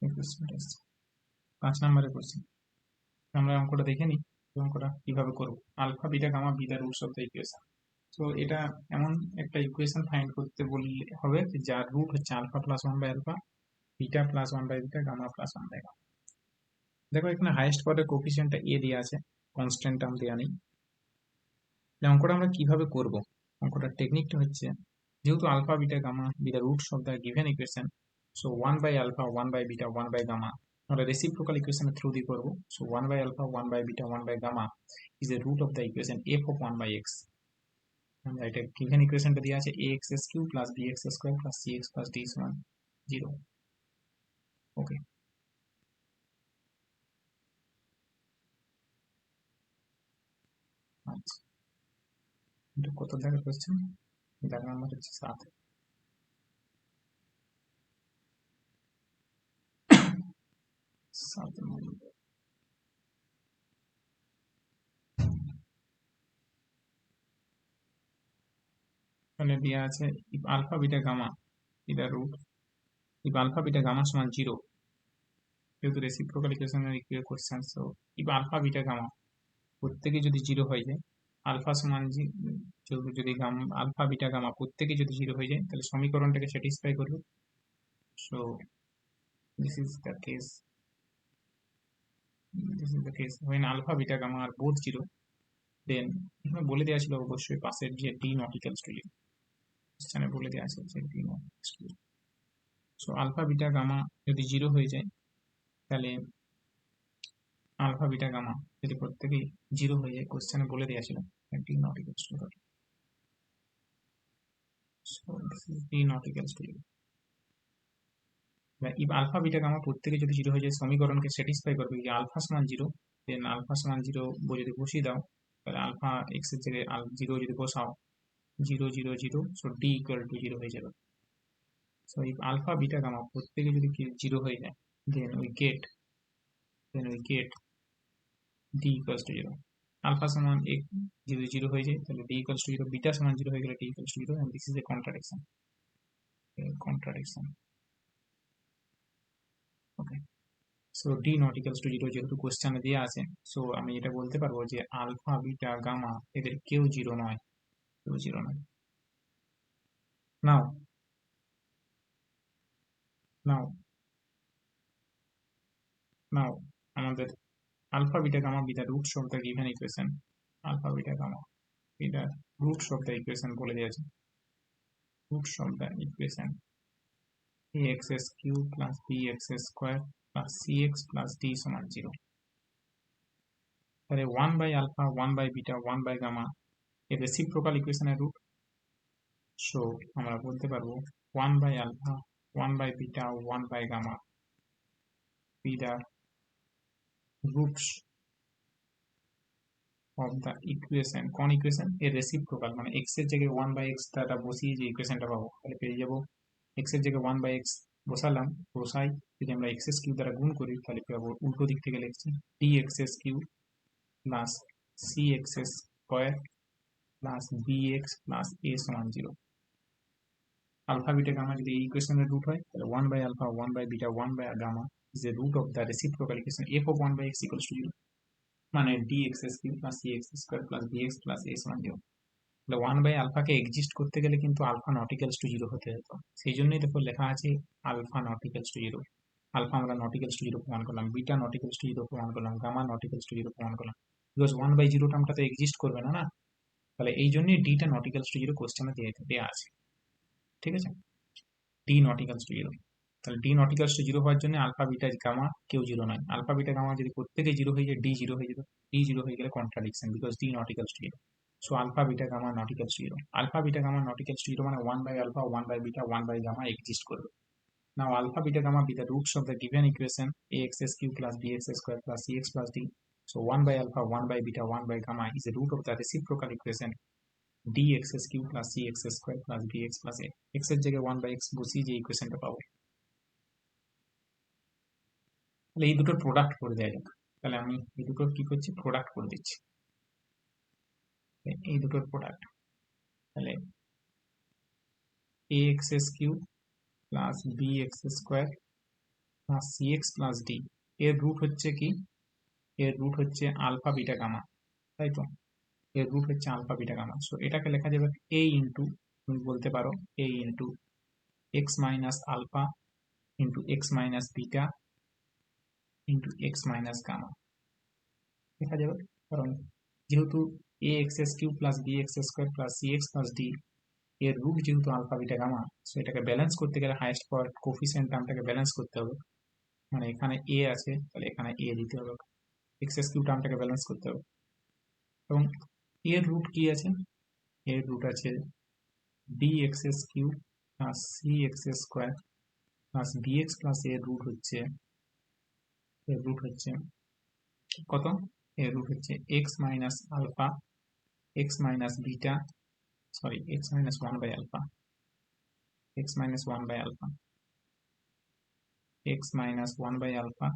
Speaker 1: এই কোশ্চেনটা এসছে 5 নম্বরের কোশ্চেন। আমরা অঙ্কটা দেখে নিই, অঙ্কটা কিভাবে করবো। Alpha beta gamma be the roots of the equation. তো এটা এমন একটা ইকুয়েশন ফাইন্ড করতে বললে হবে যে যার রুট হচ্ছে alpha plus 1 by alpha, beta plus 1 by beta, gamma plus 1 by gamma. দেখো এখানে হাইয়েস্ট পাওয়ারের কোফিসিয়েন্টটা এ দেওয়া আছে, কনস্ট্যান্ট টার্ম দেওয়া নেই। অঙ্কটা আমরা কিভাবে করব, অঙ্কটার টেকনিকটা হচ্ছে, যেহেতু alpha beta gamma be the roots of the given equation, so 1 by alpha 1 by beta 1 by gamma আমরা রেসিপ্রোকাল ইকুয়েশনের থ্রু দিয়ে করবো। So 1 by alpha 1 by beta 1 by gamma is a root of the equation f of 1 by x. আমরা এটা given ইকুয়েশনটা দিয়ে আছে ax cube plus bx square plus cx plus d সমান 0। ওকে, আচ্ছা, এটা কত দাগের কোশ্চেন? দাগ নাম্বার হচ্ছে 7। এখানে দেওয়া আছে if আলফা বিটা গামা এটা root, if alpha beta gamma সমান 0, যেহেতু রেসিপ্রোকাল ইকুয়েশনের question, so if alpha beta gamma প্রত্যেকে যদি 0 হয়ে যায়, আলফা সমান যদি আলফা বিটা গামা প্রত্যেকে যদি 0 হয়ে যায়, তাহলে সমীকরণটাকে স্যাটিসফাই করবে। So this is the case, when alpha beta gamma are both 0, then এখানে বলে দেওয়া ছিল অবশ্যই পাশের যে d not equals to 0, এখানে বলে দেওয়া আছে যে d not equals to 0। So alpha beta gamma যদি 0 হয়ে যায়, তাহলে আলফা বিটা গামা যদি প্রত্যেকেই 0 হয়ে যায়, কোশ্চেনে বলে দেওয়া ছিল d not equals to 0। So this is d not equals to 0। if alpha beta gamma প্রত্যেকে যদি 0 হয়ে যায়, সমীকরণকে স্যাটিসফাই করবে যে আলফা সমান 0, দেন আলফা সমান 0 যদি বসিয়ে দাও, তাহলে আলফা এক্স এর জায়গায় 0 যদি বসাও, 0 0 0, so d equal to 0 হয়ে যাবে। So if alpha beta gamma প্রত্যেকে যদি 0 হয়ে যায়, then we get d equals to 0। Alpha সমান 0 0 হয়ে যায়, তাহলে ডি ইকুয়ালস টু 0, বিটা সমান 0 হয়ে গেলে d equals to 0, and this is a contradiction. Okay, so d not equals to 0 যেহেতু কোশ্চেনে দেওয়া আছে, সো আমি এটা বলতে পারবো যে আলফা বিটা গামা এদের কেউ 0 নয়, কেউ 0 নয়। নাও নাও নাও আমাদের alpha beta gamma be the roots of the given equation, alpha beta gamma be the roots of the equation বলে দিয়েছে, roots of the equation ax cube plus bx square plus cx plus d সমান 0। তাহলে 1 by alpha 1 by beta 1 by gamma এর reciprocal ইকুয়েশনের root. So আমরা বলতে পারবো 1 by alpha 1 by beta 1 by gamma be the roots of the equation. কোন equation? এর reciprocal, মানে এক্স এর জায়গায় 1 বাই এক্স টা বসিয়ে যে ইকুয়েশনটা পাবো, তাহলে পেয়ে যাবো এক্স এর জায়গায় 1 বাই এক্স বসালাম, বসাই যদি আমরা এক্স এস কিউ দ্বারা গুণ করি তাহলে পাবো উল্টো দিক থেকে লিখছি d x S Q plus C x square plus B x plus এ সমান 0। আলফা বিটা গামা যদি এই ইকুয়েশনের রুট হয় তাহলে 1 by alpha 1 by beta 1 by gamma is a root of the reciprocal equation f of 1 by x equals to 0, মানে d x S Q plus C x square plus B x plus এ সমান 0। তাহলে 1 by আলফাকে exist করতে গেলে কিন্তু alpha not equals to 0 হতে হতো, সেই জন্যই দেখো লেখা আছে alpha not equals to 0। Alpha আমরা নট ইকুয়ালস টু 0 প্রমাণ করলাম, বিটা নট ইকুয়ালস টু 0 প্রমাণ করলাম, গামা নট ইকুয়ালস টু 0 প্রমাণ করলাম, বিকজ 1 বাই 0 টার্মটা তো এক্সিস্ট করবে না, না? তাহলে এই জন্যই ডিটা নট ইকুয়ালস টু 0 কোশ্চেনে দেওয়া আছে, ঠিক আছে? ডি নট ইকুয়ালস টু 0, তাহলে ডি নট ইকুয়ালস টু 0 হওয়ার জন্য আলফা বিটা গামা কেউ 0 নয়, আলফা বিটা গামা যদি প্রত্যেকে 0 হয়ে যায় ডি 0 হয়ে যাবে, ডি 0 হয়ে গেলে contradiction, because d not equals to 0। So alpha beta gamma not equals to 0, alpha beta gamma not equals to 0 মানে 1 by alpha 1 by beta 1 by gamma exist করবে। Now alpha beta gamma be the roots of the given equation ax cube plus bx square plus cx plus d. So 1 by alpha 1 by beta 1 by gamma is the root of the reciprocal equation dx cube plus cx square plus bx plus a। x এর জায়গায় 1 by x বসিয়ে যে ইকুয়েশনটা পাবো, তাহলে এই দুটোর product করে দেওয়া যাক। তাহলে আমি এই দুটোর কি করছি, প্রোডাক্ট করে দিচ্ছি, এই দুটোর প্রোডাক্ট। তাহলে ax cube plus bx square plus cx plus d এর রুট হচ্ছে কি, এর রুট হচ্ছে আলফা বিটা গামা, তাই তো? এর রুট হচ্ছে আলফা বিটা গামা। সো এটাকে লেখা যাবে a ইন্টু, তুমি বলতে পারো a into x minus alpha into x minus beta into x minus gamma লেখা যাবে, কারণ যেহেতু a x S Q plus B x square plus C x plus d এর রুট যেহেতু আলফা বিটা গামা, সো এটাকে balance করতে গেলে highest power coefficient টার্মটাকে ব্যালেন্স করতে হবে, মানে এখানে এ আছে তাহলে এখানে এ দিতে হবে, এক্স এস কিউ টার্মটাকে ব্যালেন্স করতে হবে। এবং এর রুট কি আছে, এর রুট আছে b x S Q plus C x square plus B x plus এর রুট হচ্ছে কত, এর রুট হচ্ছে x minus alpha x minus beta, sorry x minus 1 by alpha x minus 1 by alpha x minus 1 by alpha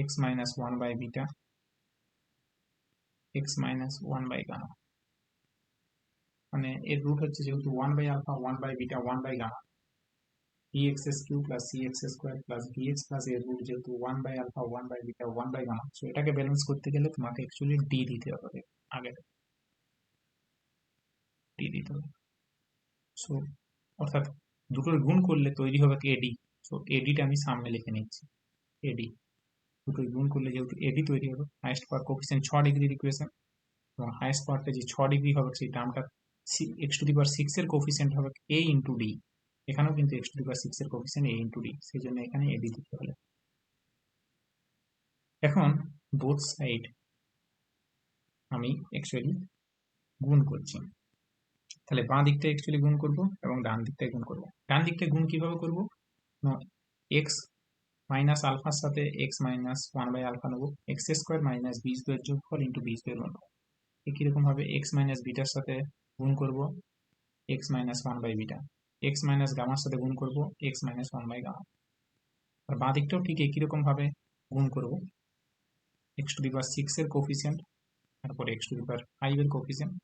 Speaker 1: x minus 1 by beta x minus 1 by gamma. মানে এর root হচ্ছে যেহেতু 1 by alpha 1 by beta 1 by gamma, bx Q plus cx square plus bx plus এর root যেহেতু 1 by alpha 1 by beta 1 by gamma, so এটাকে balance করতে গেলে তোমাকে অ্যাকচুয়ালি ডি দিতে হবে, আগে ডি দিতে হবে। সো অর্থাৎ দুটোর গুণ করলে তৈরি হবে এডি, সো এডিটা আমি সামনে লিখে নিচ্ছি, এডি দুটোর গুণ করলে যেহেতু এডি তৈরি হবে, হাইয়েস্ট পাওয়ার কোফিসিয়েন্ট 6 ডিগ্রির ইকুয়েশন, এবং হাইয়েস্ট পাওয়ারটা যে 6 ডিগ্রি হবে সেই টার্মটা এক্স টু দি পাওয়ার 6 এর কোফিসিয়েন্ট হবে এ ইন্টু ডি, এখানেও কিন্তু এক্স টু দি পাওয়ার 6 এর কোফিসিয়েন্ট এ ইন্টু ডি, সেই জন্য এখানে এডি দিতে হবে। এখন বোথ সাইড আমি অ্যাকচুয়ালি গুণ করছি, তাহলে বাঁ দিকটা অ্যাকচুয়ালি গুণ করব এবং ডান দিকটাই গুণ করব। ডান দিকটা গুণ কিভাবে করব, এক্স মাইনাস আলফার সাথে এক্স মাইনাস 1 বাই আলফা নেবো, x square minus b square যোগফল ইন্টু বি স্কোয়ার নেবো। একই রকম ভাবে এক্স মাইনাস বিটার সাথে গুণ করব x minus 1 by beta, x minus গামার সাথে গুণ করব এক্স মাইনাস 1 বাই গামা। আর বাঁ দিকটাও ঠিক একই রকম ভাবে গুণ করব, এক্স টু দি পাওয়ার 6 এর কোফিসিয়েন্ট তারপর এক্স টু দি পাওয়ার 5 এর কোফিসিয়েন্ট,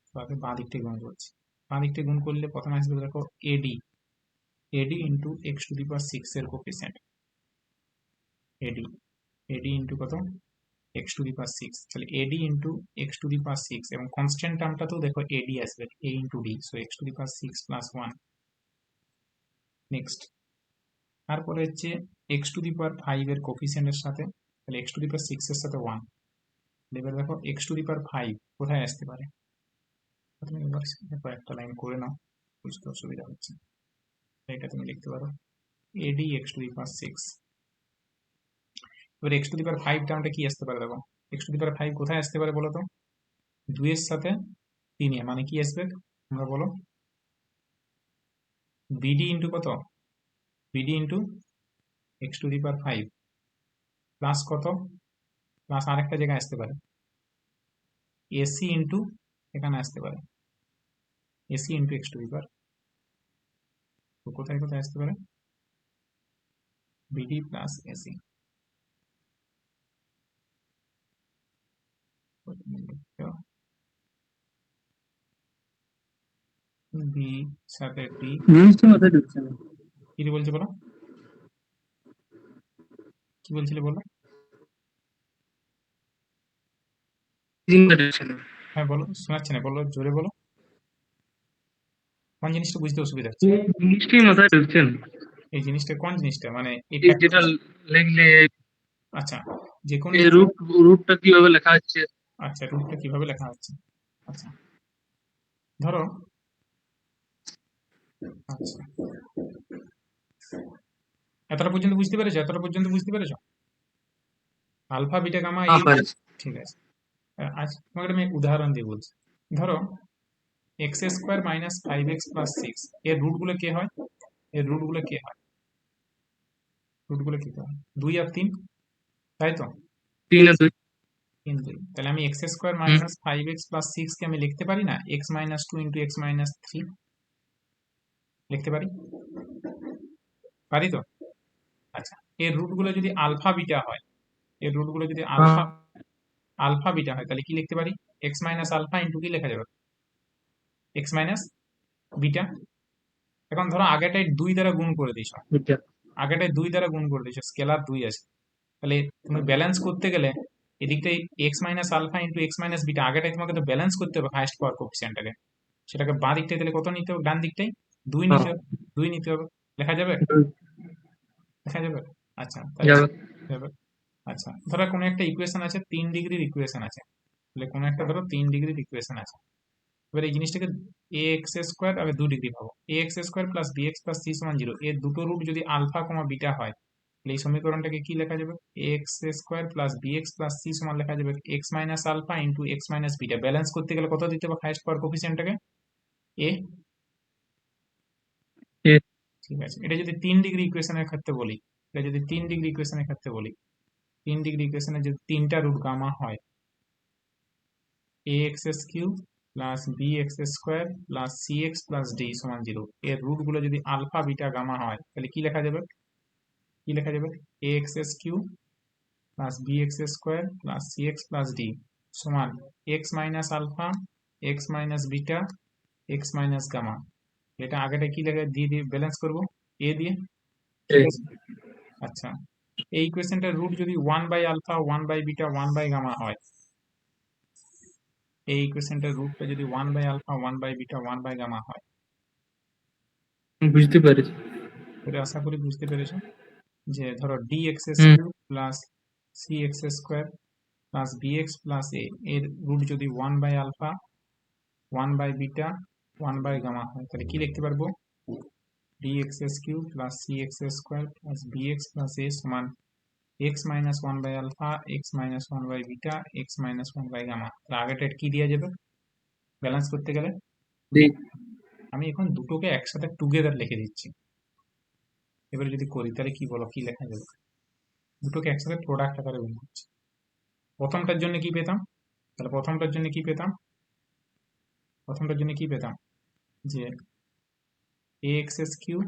Speaker 1: তো আগে বাঁ দিকটা গুণ করছি। বাঁ দিকটা গুণ করলে প্রথমে আসবে দেখো a d, a d into x to the power 6 এর কোফিসিয়েন্ট, এডি, এডি ইন্টু কত, এক্স টু দি পাওয়ার 6, তাহলে a d into x to the power 6, এবং কনস্ট্যান্ট টার্মটাতেও দেখো এডি আসবে, a into d, so x to the power 6 plus 1। Next, তারপরে হচ্ছে x to the power 5 এর কোফিসিয়েন্টের সাথে, তাহলে এক্স টু দি পাওয়ার 6 এর সাথে 1, এবার দেখো এক্স টু দি পাওয়ার 5 কোথায় আসতে পারে, তুমি এবার দেখো একটা লাইন করে নাও, বুঝতে অসুবিধা হচ্ছে, এটা তুমি লিখতে পারো এডি এক্স টু দি পাওয়ার 6। এবার এক্স টু দি পাওয়ার 5 টার্মটা কি আসতে পারে দেখো, এক্স টু দি পাওয়ার 5 কোথায় আসতে পারে বলো তো, 2 এর সাথে 3 এ, মানে কি আসবে তোমরা বলো, বিডি ইন্টু কত, BD into x to the power 5 plus কত, প্লাস আরেকটা জায়গায় আসতে পারে এসি ইন্টু, এখানে আসতে পারে AC into x to the power, তো কোথায় কোথায় আসতে পারে, বিডি প্লাস এসি, বি সাথে ডি,
Speaker 2: জিনিসটা মাথায় ঢুকছে না।
Speaker 1: কি বলছে বলো, কি বলছিলে বলো,
Speaker 2: জিনিসটা ঢুকছে না।
Speaker 1: হ্যাঁ বলো, শোনাচ্ছে না, বলো জোরে বলো, কোন জিনিসটা বুঝতে অসুবিধা হচ্ছে,
Speaker 2: এই জিনিসটাই মাথায় ঢুকছে না।
Speaker 1: এই জিনিসটা কোন জিনিসটা, মানে
Speaker 2: এই
Speaker 1: এটা,
Speaker 2: যেটা লিখলে
Speaker 1: আচ্ছা যে কোনো
Speaker 2: এই
Speaker 1: কিছু,
Speaker 2: রুটটা কিভাবে লেখা হচ্ছে।
Speaker 1: আচ্ছা রুটটা কিভাবে লেখা হচ্ছে, আচ্ছা ধরো, আচ্ছা এতটা পর্যন্ত বুঝতে পেরেছো, এতটা পর্যন্ত বুঝতে পেরেছো, আলফা বিটা গামা এই,
Speaker 2: হ্যাঁ পারছি।
Speaker 1: ঠিক আছে। আজ তোমাকে আমি উদাহরণ দিয়ে বলছি, ধরো x square minus 5x plus 6, এর রুট গুলো কে হয়, এর রুট গুলো কে হয়, রুট গুলো কি হয়, 2 আর 3, তাই তো,
Speaker 2: 3 আর 2।
Speaker 1: 3 2, তাহলে আমি এক্স স্কোয়ার
Speaker 2: হুম।
Speaker 1: মাইনাস 5x প্লাস 6 কে আমি লিখতে পারি না x minus 2 into x minus 3, লিখতে পারি, পারি তো, আচ্ছা এর রুট গুলো যদি আলফা বিটা হয়, এর রুট গুলো যদি
Speaker 2: হ্যাঁ।
Speaker 1: আলফা, আলফা বিটা হয়, তাহলে কি লিখতে পারি, এক্স মাইনাস আলফা ইন্টু কি লেখা যাবে, এক্স মাইনাস বিটা। এখন ধরো আগেটাই 2 দ্বারা গুণ করে দিয়েছো,
Speaker 2: এটা
Speaker 1: আগেটাই 2 দ্বারা গুণ করে দিয়েছো, স্কেলার 2 আছে, তাহলে তুমি ব্যালেন্স করতে গেলে এদিকটাই X minus alpha into x minus beta, আগেটাই তোমাকে তো ব্যালেন্স করতে হবে হাইয়েস্ট পাওয়ার কোফিসিয়েন্টটাকে, সেটাকে বাঁ দিকটাই তাহলে কত নিতে হবে, ডান দিকটাই 2 নিতে
Speaker 2: হ্যাঁ
Speaker 1: হবে, 2 নিতে হবে, লেখা যাবে,
Speaker 2: হুম,
Speaker 1: লেখা যাবে, আচ্ছা তাহলে
Speaker 2: যাবে।
Speaker 1: যাবে। আচ্ছা ধরো কোনো একটা ইকুয়েশন আছে 3 ডিগ্রির ইকুয়েশন আছে, তাহলে কোনো একটা ধরো 3 ডিগ্রির ইকুয়েশন আছে, এবার এই জিনিসটাকে এ এক্স স্কোয়ার আগে 2 ডিগ্রি ভাবো, A X square plus B x plus C সমান 0, এর দুটো রুট যদি আলফা কমা বিটা হয়, তাহলে এই সমীকরণটাকে কি লেখা যাবে, A X square plus B x plus C সমান লেখা যাবে X minus alpha into x minus beta, balance করতে গেলে কত দিতে হবে হাইয়েস্ট পাওয়ার কোফিসিয়েন্টটাকে, এ,
Speaker 2: এ,
Speaker 1: ঠিক আছে। এটা যদি 3 ডিগ্রি ইকুয়েশনের ক্ষেত্রে বলি, এটা যদি 3 ডিগ্রি ইকুয়েশনের ক্ষেত্রে বলি, 3 ডিগ্রি ইকুয়েশনে যদি তিনটা রুট গামা হয়, A x S cube plus B x square plus C x plus D সমান 0, এর রুট গুলো যদি আলফা বিটা গামা হয়, তাহলে কি লেখা যাবে, কি লেখা যাবে, A x S cube plus B x square plus C x plus D সমান X minus alpha x minus beta x minus gamma, এটা আগেটা কি লেখা দিয়ে দিয়ে ব্যালেন্স করবো এ দিয়ে,
Speaker 2: এ।
Speaker 1: ঠিক আছে। আচ্ছা এই ইকুয়েশনটার রুট যদি 1 by alpha 1 by beta 1 by gamma হয়, এই ইকুয়েশনটার রুটটা যদি 1 by alpha 1 by beta 1 by gamma হয়,
Speaker 2: বুঝতে পেরেছি।
Speaker 1: তাহলে আশা করি বুঝতে পেরেছো, যে ধরো D X
Speaker 2: hmm.
Speaker 1: Cube plus C x square plus B x plus A, এর রুট যদি 1 by alpha 1 by beta 1 by gamma হয়, তাহলে কি লিখতে পারবো, D X cube plus C x square plus B x plus এ সমান X minus 1 by alpha x minus 1 by beta x minus 1 by gamma, তাহলে আগেটা কি দেওয়া যাবে ব্যালেন্স করতে গেলে,
Speaker 2: দিই।
Speaker 1: আমি এখন দুটোকে একসাথে টুগেদার লিখে দিচ্ছি, এবারে যদি করি তাহলে কি বলো, কি লেখা যাবে, দুটোকে একসাথে প্রোডাক্ট আকারে গুণ করছি, প্রথমটার জন্য কি পেতাম, তাহলে প্রথমটার জন্য কি পেতাম, প্রথমটার জন্য কি পেতাম, যে A x S cube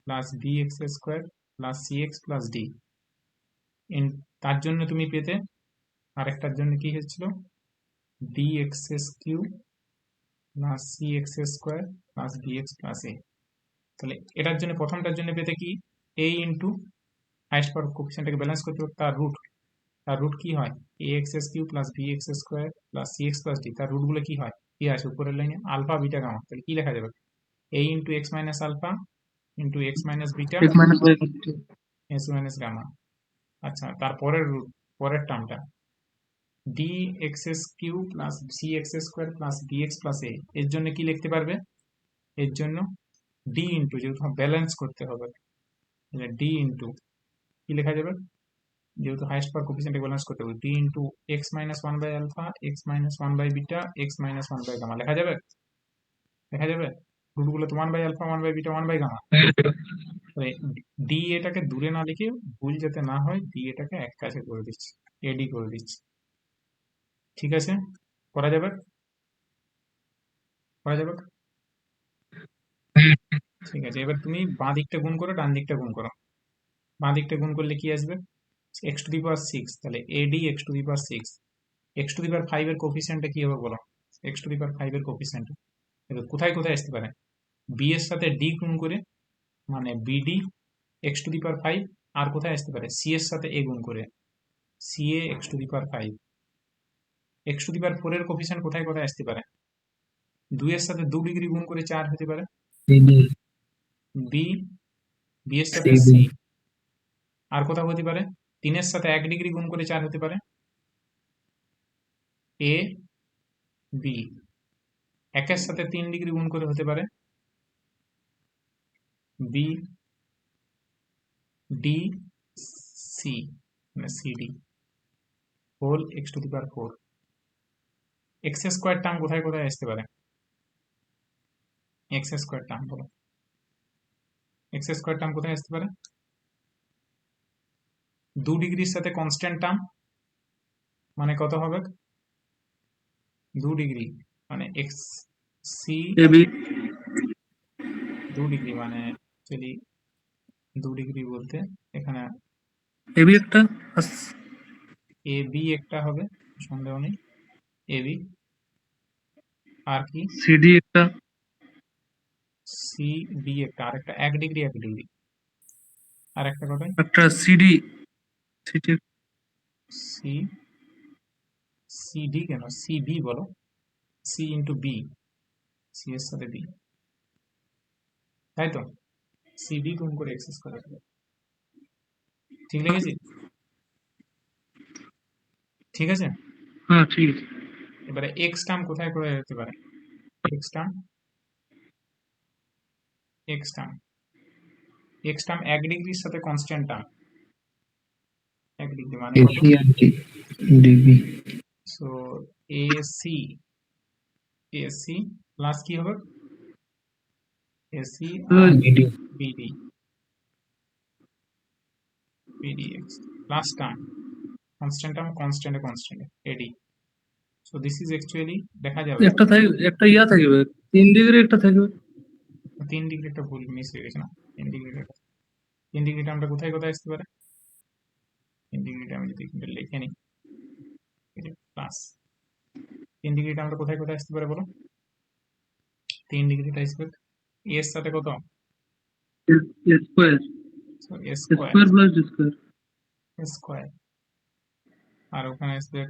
Speaker 1: plus B x square plus C x plus D, তার জন্য তুমি পেতে, আরেকটার জন্য কি হচ্ছিল, D x S Q plus C x square plus B x plus A. তাহলে এটার জন্য প্রথমটার জন্য পেতে কি এ ইন্টু হাইস্ট পাওয়ার কোফিসিয়েন্টটাকে ব্যালেন্স করতে হবে, তার রুট কি হয় A x S Q plus B x square plus C x plus D, তার রুট গুলো কি হয় কি আছে উপরের লাইনে আলফা বিটা গামা। তাহলে কি লেখা যাবে A into x minus alpha into x minus beta
Speaker 2: x minus y
Speaker 1: S minus gamma. আচ্ছা তারপরের রুট পরের টার্মটা D x S Q plus C x square plus B x plus A, এর জন্য কি লিখতে পারবে এর জন্য ডি ইন্টু যেহেতু ব্যালেন্স করতে হবে ডি ইন্টু কি লেখা যাবে যেহেতু হাইস্ট পাওয়ার কোফিসিয়েন্টকে ব্যালেন্স করতে হবে d into x minus one by alpha x minus one by beta x minus one by gamma লেখা যাবে রুট গুলো তো one by alpha one by beta one by gamma. D এটাকে দূরে না লিখে ভুল যাতে না হয় ডি এটাকে এক কাছে করে দিচ্ছি এডি করে দিচ্ছি। ঠিক আছে করা যাবে করা যাবে ঠিক আছে এবার তুমি বাঁ দিকটা গুণ করো ডান দিকটা গুণ করো। বাঁ দিকটা গুণ করলে কি আসবে X to the power six, তাহলে AD X to the power six. X to the power five এর কোফিসিয়েন্টটা কি হবে বলো X to the power five এর কোফিসিয়েন্ট এবার কোথায় কোথায় আসতে পারে বি এর সাথে ডি গুণ করে মানে BD X to the power five, আর কোথায় আসতে পারে সি এর সাথে এ গুণ করে C A X to the power five. X to the power four এর কোফিসিয়েন্ট কোথায় কোথায় আসতে পারে দুই এর সাথে 2 ডিগ্রি গুণ করে 4 হতে পারে বি, বি এর সাথে সি, আর কোথাও হতে পারে 3 এর সাথে 1 ডিগ্রি গুণ করে 4 হতে পারে এ বি, 1 এর সাথে 3 ডিগ্রি গুণ করে হতে পারে বি ডি সি মানে cd whole x to the power four. X square term কোথায় কোথায় আসতে পারে এক্স স্কোয়ার টার্ম বলো এক্স স্কোয়ার টার্ম কোথায় আসতে পারে 2 ডিগ্রির সাথে কনস্ট্যান্ট টার্ম মানে কত হবে 2 ডিগ্রি মানে এক্স সি
Speaker 2: ab
Speaker 1: 2 ডিগ্রি মানে যদি 2 ডিগ্রি বলতে এখানে
Speaker 2: ab একটা
Speaker 1: এ বি একটা হবে সন্দেহ নেই এ বি, আর কি
Speaker 2: cd একটা
Speaker 1: সি বি একটা, আরেকটা 1 ডিগ্রি 1 ডিগ্রি, আর একটা কথা
Speaker 2: একটা cd cd
Speaker 1: c c d কেন সি বি বলো সি ইন্টু বি সি এর সাথে বি তাই তো সি বি গুণ করে এক্স স্কোয়ার ঠিক লেগেছে ঠিক আছে।
Speaker 2: হ্যাঁ ঠিক আছে
Speaker 1: এবারে এক্স টার্ম কোথায় কোথায় হতে পারে x term x term x term 1 ডিগ্রির সাথে কনস্ট্যান্ট টার্ম 1 ডিগ্রি মানে কত
Speaker 2: ac and db
Speaker 1: so AC AC plus কি হবে এসি আর
Speaker 2: bd
Speaker 1: BD BD X plus term কনস্ট্যান্টে AD. So this is actually দেখা যাবে
Speaker 2: একটা থাকবে একটা ইয়া থাকবে 3 ডিগ্রি একটা থাকবে
Speaker 1: 3 ডিগ্রি একটা ভুল মিস হয়ে গেছে না 3 ডিগ্রি টার্মটা কোথায় কোথায় আসতে পারে 3 ডিগ্রিটা আমি যদি এখানে লিখে নিই প্লাস 3 ডিগ্রি টার্মটা কোথায় কোথায় আসতে পারে বলো 3 ডিগ্রিটা আসবে এর সাথে কত
Speaker 2: square
Speaker 1: A square
Speaker 2: square plus D square
Speaker 1: square আর ওখানে আসবে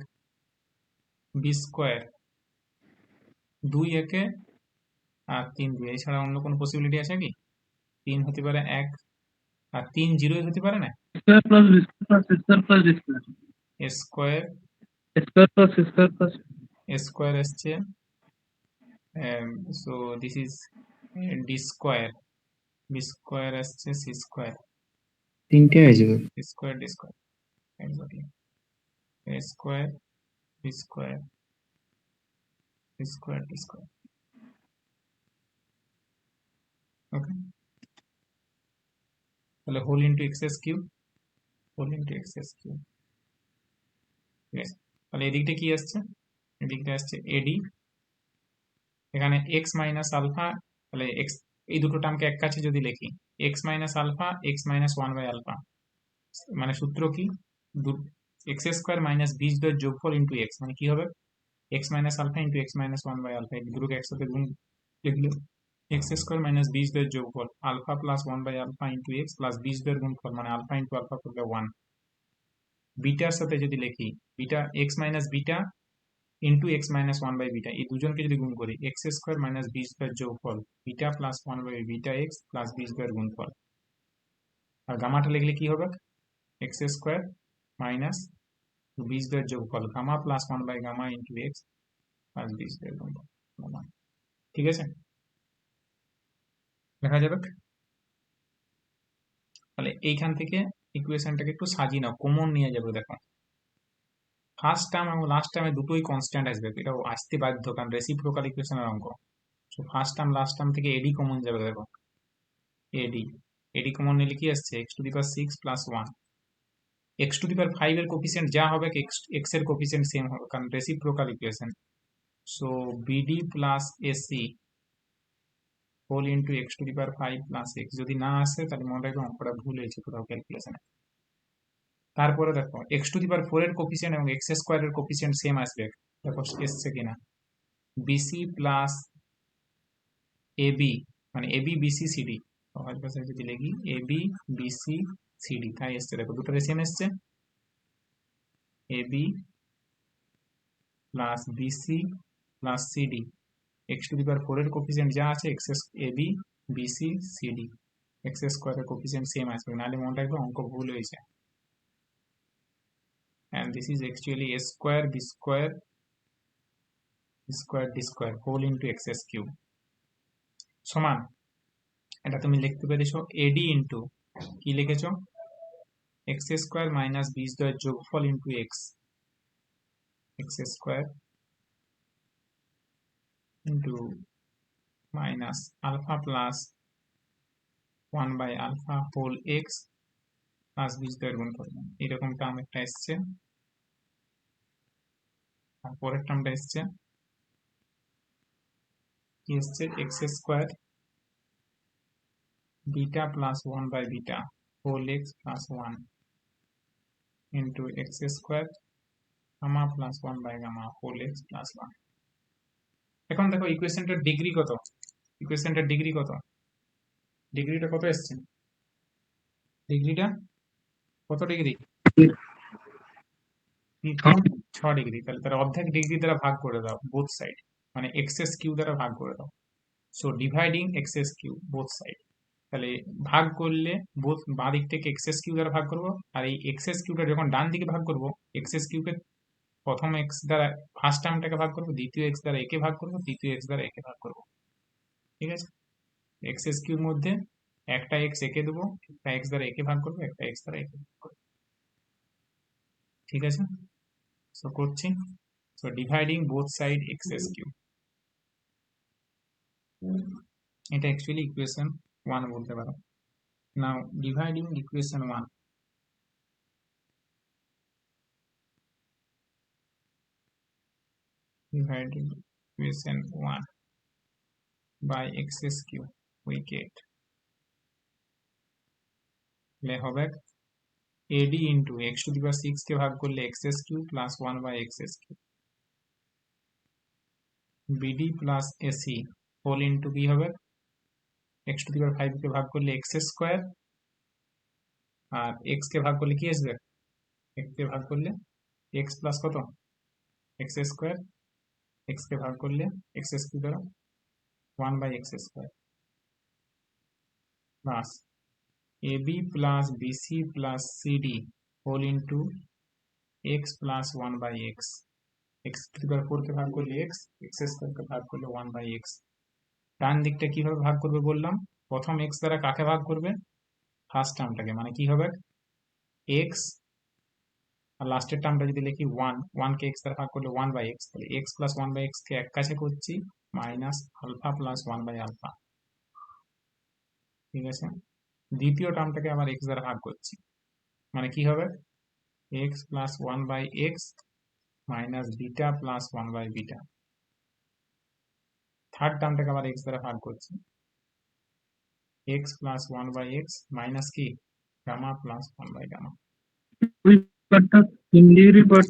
Speaker 1: বি স্কোয়ার 2 একে আর 3 2 এছাড়া অন্য কোনো পসিবিলিটি আছে কি 3 হতে পারে 1 আর 3 জিরোই হতে পারে না
Speaker 2: square plus D square square plus D square
Speaker 1: square
Speaker 2: square plus
Speaker 1: square আসছে so this is D square B square আসছে সি স্কোয়ার
Speaker 3: তিনটে হয়ে যাবে
Speaker 1: square D square exactly square B square square D square okay তাহলে whole into X cube whole into X cube ঠিক আছে। তাহলে এদিকটা কি আসছে এদিকটা আসছে এডি এখানে এক্স মাইনাস আলফা তাহলে এক্স এই দুটো টার্মকে এক কাছে যদি লিখি x minus alpha x minus one by alpha মানে সূত্র কি এক্স স্কোয়ার মাইনাস বীজদ্বয়ের যোগফল ইন্টু এক্স মানে কি হবে x minus alpha into x minus one by alpha, এই দুটোকে একসাথে গুণ লিখলে এক্স স্কোয়ার মাইনাস বীজদ্বয়ের যোগফল alpha plus one by alpha into X plus বীজদ্বয়ের গুণফল মানে আলফা ইন্টু আলফা করলে ওয়ান। বিটার সাথে যদি লিখি beta x minus beta into x minus one by beta, এই দুজনকে যদি গুণ করি এক্স স্কোয়ার মাইনাস বীজদ্বয়ের যোগফল beta plus one by beta X plus বীজদ্বয়ের গুণফল। আর গামাটা লিখলে কি হবে, এক্স স্কোয়ার মাইনাস বীজদ্বয়ের যোগফল gamma plus one by gamma into X plus বীজদ্বয়ের গুণফল। ঠিক আছে, দেখা যাবে। তাহলে এইখান থেকে ইকুয়েশনটাকে একটু সাজিয়ে নাও, কমন নিয়ে যাবে। দেখো ফার্স্ট টার্ম এবং লাস্ট টার্মে দুটোই কনস্ট্যান্ট আসবে, এটাও আসতে বাধ্য কারণ রেসিপ্রোকাল ইকুয়েশনের অঙ্ক। So first term last term থেকে এডি কমন যাবে। দেখো এডি এডি কমন নিলে কি আসছে, x to the power six plus one. X to the power five এর কোফিসিয়েন্ট যা হবে এক্স এর কোফিসিয়েন্ট সেম হবে কারণ reciprocal equation. So bd plus ac whole into x to the power five plus x. যদি না আসে তাহলে মনে রাখবে অঙ্কটা ভুল হয়েছে কোথাও ক্যালকুলেশনে। তারপরে দেখো X to the power four এর কোফিসিয়েন্ট এবং এক্স স্কোয়ার এর কোফিসিয়েন্ট সেম আসবে, দেখো এসছে কিনা। বিসি প্লাস এবি মানে এবি বিসি সিডি, সহজ ভাষায় যদি লিখি এবি বিসি সিডি তাই এসছে। দেখো দুটোরে সেম এসছে, ab plus BC plus cd. X to the power four এর কোফিসিয়েন্ট যা আছে x ab bc cd, x square এর কোফিসিয়েন্ট সেম আসবে, নাহলে মনে রাখবে অঙ্ক ভুল হয়েছে। and this is actually a square b square square D square whole into x S cube সমান, এটা তুমি লিখতে পেরেছো এডি ইন্টু কি লিখেছো, এক্স স্কোয়ার মাইনাস বীজদ্বয়ের যোগফল into X, X square into minus alpha plus one by alpha whole x plus বীজদ্বয়ের গুণফল। এরকম টার্ম একটা এসছে, আর পরের টার্মটা এসছে কি এসছে, x square beta plus one by beta whole x plus one into x square gamma plus one by gamma whole x plus one. এখন দেখো ইকুয়েশনটার ডিগ্রি কত, ইকুয়েশনটার ডিগ্রি কত, ডিগ্রিটা কত এসছে, ডিগ্রিটা কত ডিগ্রি, 6 ডিগ্রি। তাহলে তার অর্ধেক ডিগ্রি দ্বারা ভাগ করে দাও বোথ সাইড, মানে এক্সএস কিউ দ্বারা ভাগ করে দাও। So dividing x cube both side, তাহলে ভাগ করলে বোথ বাঁ দিক থেকে এক্সএস কিউ দ্বারা ভাগ করবো, আর এই এক্সএস কিউটা যখন ডান দিকে ভাগ করবো এক্সএস কিউকে প্রথম এক্স দ্বারা ফার্স্ট টার্মটাকে ভাগ করবো, দ্বিতীয় এক্স দ্বারা একে ভাগ করবো, তৃতীয় এক্স দ্বারা একে ভাগ করবো। ঠিক আছে, এক্সএস কিউর মধ্যে একটা এক্স একে দেবো, একটা এক্স দ্বারা একে ভাগ করবো, একটা এক্স দ্বারা একে ভাগ করবো। ঠিক আছে, সো করছি। So dividing both side x cube, এটা অ্যাকচুয়ালি ইকুয়েশন 1 বলতে পারো। Now dividing equation 1, dividing equation 1 by excess q we get ले হবে ad into x to the power 6 কে ভাগ করলে excess q plus 1 by excess q, bd plus ac whole into কি হবে x to the power 5 কে ভাগ করলে x square, আর x কে ভাগ করলে কি আসবে, x কে ভাগ করলে x প্লাস কত x স্কয়ার, x কে ভাগ করলে x স্কয়ার দ্বারা 1 by x square plus ab plus bc plus cd whole into x plus 1 by x, x to the power 4 কে ভাগ করলে x, x স্কয়ার কে ভাগ করলে 1 by x। ডান দিকটা কিভাবে ভাগ করবে বললাম, প্রথম x দ্বারা কাকে ভাগ করবে, ফার্স্ট টার্মটাকে, মানে কি হবে x, আর লাস্টের টার্মটা যদি লিখি 1, 1 কে x দ্বারা ভাগ করলে 1 by x, তাহলে x plus 1 by x কে এক কাছে করছি minus alpha plus 1 by alpha. ঠিক আছে, দ্বিতীয় টার্মটাকে আবার x দ্বারা ভাগ করছি, মানে কি হবে x plus 1 by x minus beta plus 1 by beta. Third টার্মটাকে আবার x দ্বারা ভাগ করছি, x plus 1 by x minus কি গামা প্লাস 1 by গামা।
Speaker 2: ওই পার্টটা 3 ডিগ্রি পার্ট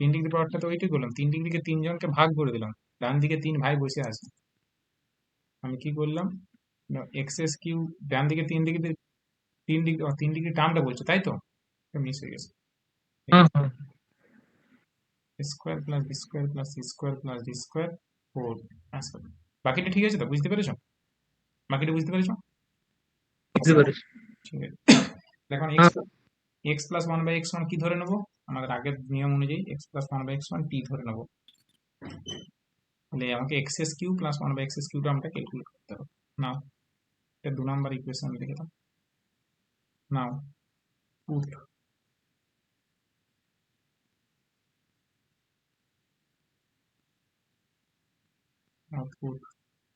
Speaker 1: 3 ডিগ্রি পাওয়ারটা তো ওইটাই করলাম, 3 ডিগ্রিকে 3 জনকে ভাগ করে দিলাম, ডান দিকে 3 ভাই বসে আছে, আমি কি করলাম, এক্স এস কিউ, ডান দিকে 3 ডিগ্রি, 3 ডিগ্রি টার্মটা বলছো তাই তো, মিস হয়ে গেছে,
Speaker 2: হ্যাঁ হ্যাঁ
Speaker 1: square plus b square plus c square plus D square 4 আসবে। বাকিটা ঠিক আছে তো, বুঝতে পেরেছো? বাকিটা বুঝতে পেরেছো?
Speaker 2: বুঝতে পারিস।
Speaker 1: ঠিক আছে, দেখুন
Speaker 2: হ্যাঁ
Speaker 1: X plus one by X one কি ধরে নেবো, আমাদের আগের নিয়ম অনুযায়ী X plus one by X one T ধরে নেবো, তাহলে আমাকে X S Q plus one by X S কিউটা আমরা ক্যালকুলেট করতে হবে। নাও এটা 2 নাম্বার ইকুয়েশন লিখে দাও। নাও put output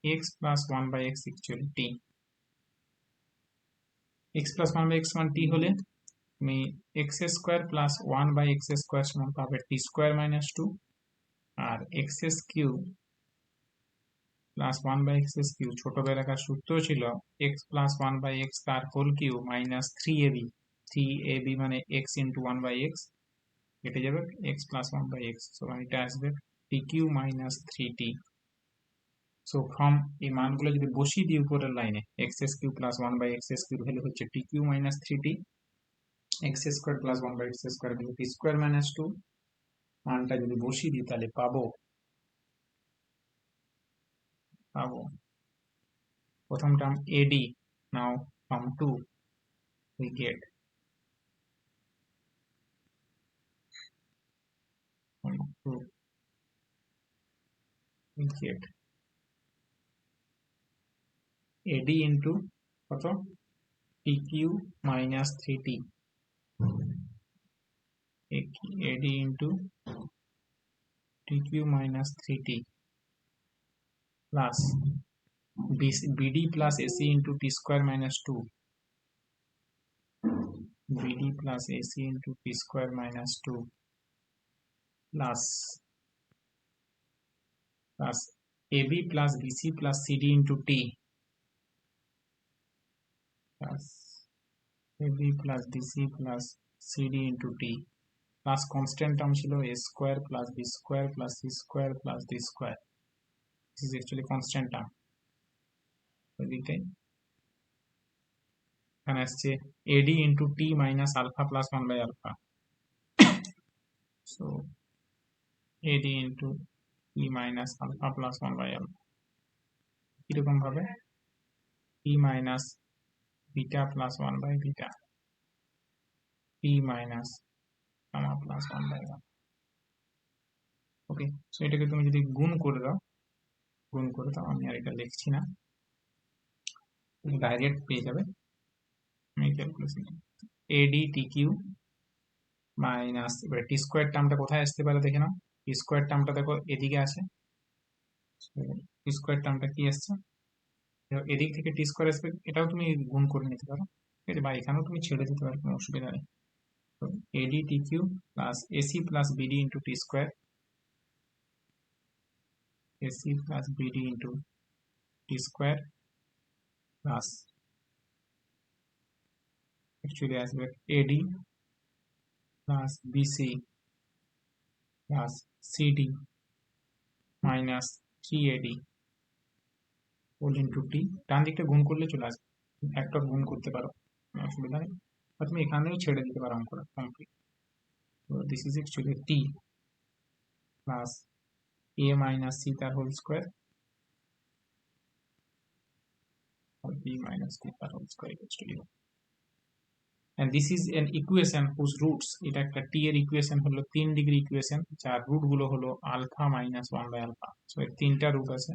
Speaker 1: x plus 1 by x equal t, x plus 1 by x 1 t হলে তুমি x square plus 1 by x square সমান পাবে t স্কোয়ার মাইনাস 2, আর x cube plus 1 by x cube ছোটবেলাকার সূত্র ছিল x প্লাস 1 বাই x তার whole cube minus 3ab, 3ab মানে x ইন্টু 1 বাই x, কেটে যাবে x প্লাস 1 বাই x, সমান এটা আসবে t cube minus 3t। So from এই মানগুলো যদি বসিয়ে দিই উপরের লাইনে, X S Q plus 1 by X S cube value হচ্ছে T cube minus 3t, X square plus 1 by X square value T square minus 2, মানটা যদি বসিয়ে দিই তাহলে পাবো পাবো প্রথম term AD, now from 2 we get from 2 we get AD into কত TQ minus 3T, AD into TQ minus 3T plus BD plus AC into T square minus 2, BD plus AC into T square minus 2 plus AB plus BC plus CD into T plus AB plus BC plus CD into T plus constant term ছিল a square plus b square plus c square plus d square, this is actually constant term, এদিকটাই এখানে আসছে AD into T minus alpha plus 1 by alpha, so AD into T minus alpha plus 1 by alpha কিরকম ভাবে T minus beta plus 1 by beta, T minus gamma plus 1 by 1, okay. So এটাকে তুমি যদি গুণ করে দাও, আমি আর এটা লিখছি না, তুমি ডাইরেক্ট পেয়ে যাবে, আমি ক্যালকুলেশন এডি টি কিউ মাইনাস, এবার টি স্কোয়ার টার্মটা কোথায় আসতে পারে দেখে নাও, টি স্কোয়ার টার্মটা দেখো এদিকে আছে, টি স্কোয়ার টার্মটা কি আসছে, এদিক থেকে টি স্কোয়ার আসবে, এটাও তুমি গুণ করে নিতে পারো, ঠিক আছে, বা এখানেও তুমি ছেড়ে দিতে পারো, কোনো অসুবিধা নেই। তো AD T cube plus AC plus BD into T square, AC plus BD into T square plus actually আসবে AD plus BC plus CD minus 3AD whole into T, ডান দিকটা গুণ করলে চলে আসবে, একটা গুণ করতে পারো, কোনো অসুবিধা নেই, বা তুমি এখানেও ছেড়ে দিতে পারো অঙ্কটা কমপ্লিট। তো this is actually T plus A minus C তার whole square or b minus t তার whole square equals to 0, and this is an equation whose roots, এটা একটা t এর ইকুয়েশন হলো 3 ডিগ্রি ইকুয়েশন যার রুট গুলো হলো alpha minus 1 by alpha, so এর তিনটা রুট আছে,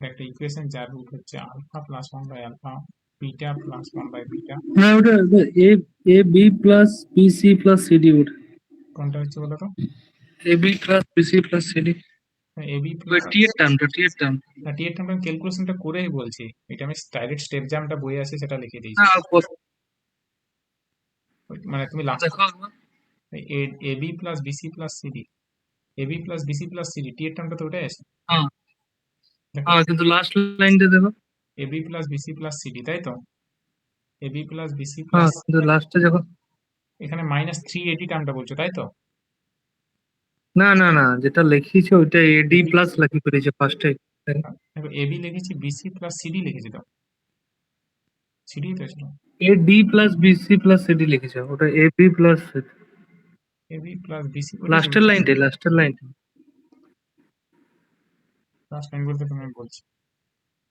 Speaker 1: একটা ইকুয়েশন যার রুট হচ্ছে alpha plus 1 by alpha, beta plus 1 by beta,
Speaker 2: না ওটা A A B plus B C plus CD, ওটা
Speaker 1: কোনটা হচ্ছে বলো তো,
Speaker 2: A B plus B C plus CD,
Speaker 1: AB plus
Speaker 2: T এর টার্মটা, টি এর টার্ম।
Speaker 1: টি এর টার্ম ক্যালকুলেশনটা করেই বলছি, এটা আমি ডাইরেক্ট স্টেপ জামটা বই আছে সেটা লিখে দিয়েছি,
Speaker 2: হ্যাঁ
Speaker 1: মানে তুমি লাস্ট
Speaker 2: দেখো একবার।
Speaker 1: AB plus BC plus CD, AB plus BC plus CD T এর টার্মটা তো ওটাই আছে,
Speaker 2: হ্যাঁ
Speaker 1: দেখো
Speaker 2: হ্যাঁ, কিন্তু লাস্ট লাইনটা দেখো।
Speaker 1: AB plus BC plus CD, তাই তো, এবি প্লাস বিসি
Speaker 2: হ্যাঁ
Speaker 1: প্লাস,
Speaker 2: কিন্তু লাস্টে দেখো।
Speaker 1: এখানে মাইনাস 380 টার্মটা বলছো তাই তো,
Speaker 2: না না না, যেটা লিখিছে ওইটা এডি প্লাস লিখি করেছে ফার্স্টে।
Speaker 1: দেখো এবি লিখেছি, বিসি প্লাস সিডি লিখেছি, তো সিডি তো ছিল।
Speaker 2: AD plus BC plus CD লিখেছে, ওটা AB plus
Speaker 1: AB plus BC ওটা
Speaker 2: লাস্টের লাইনটা, লাস্টের লাইনটা।
Speaker 1: লাস্ট লাইন বলতে তুমি বলছি,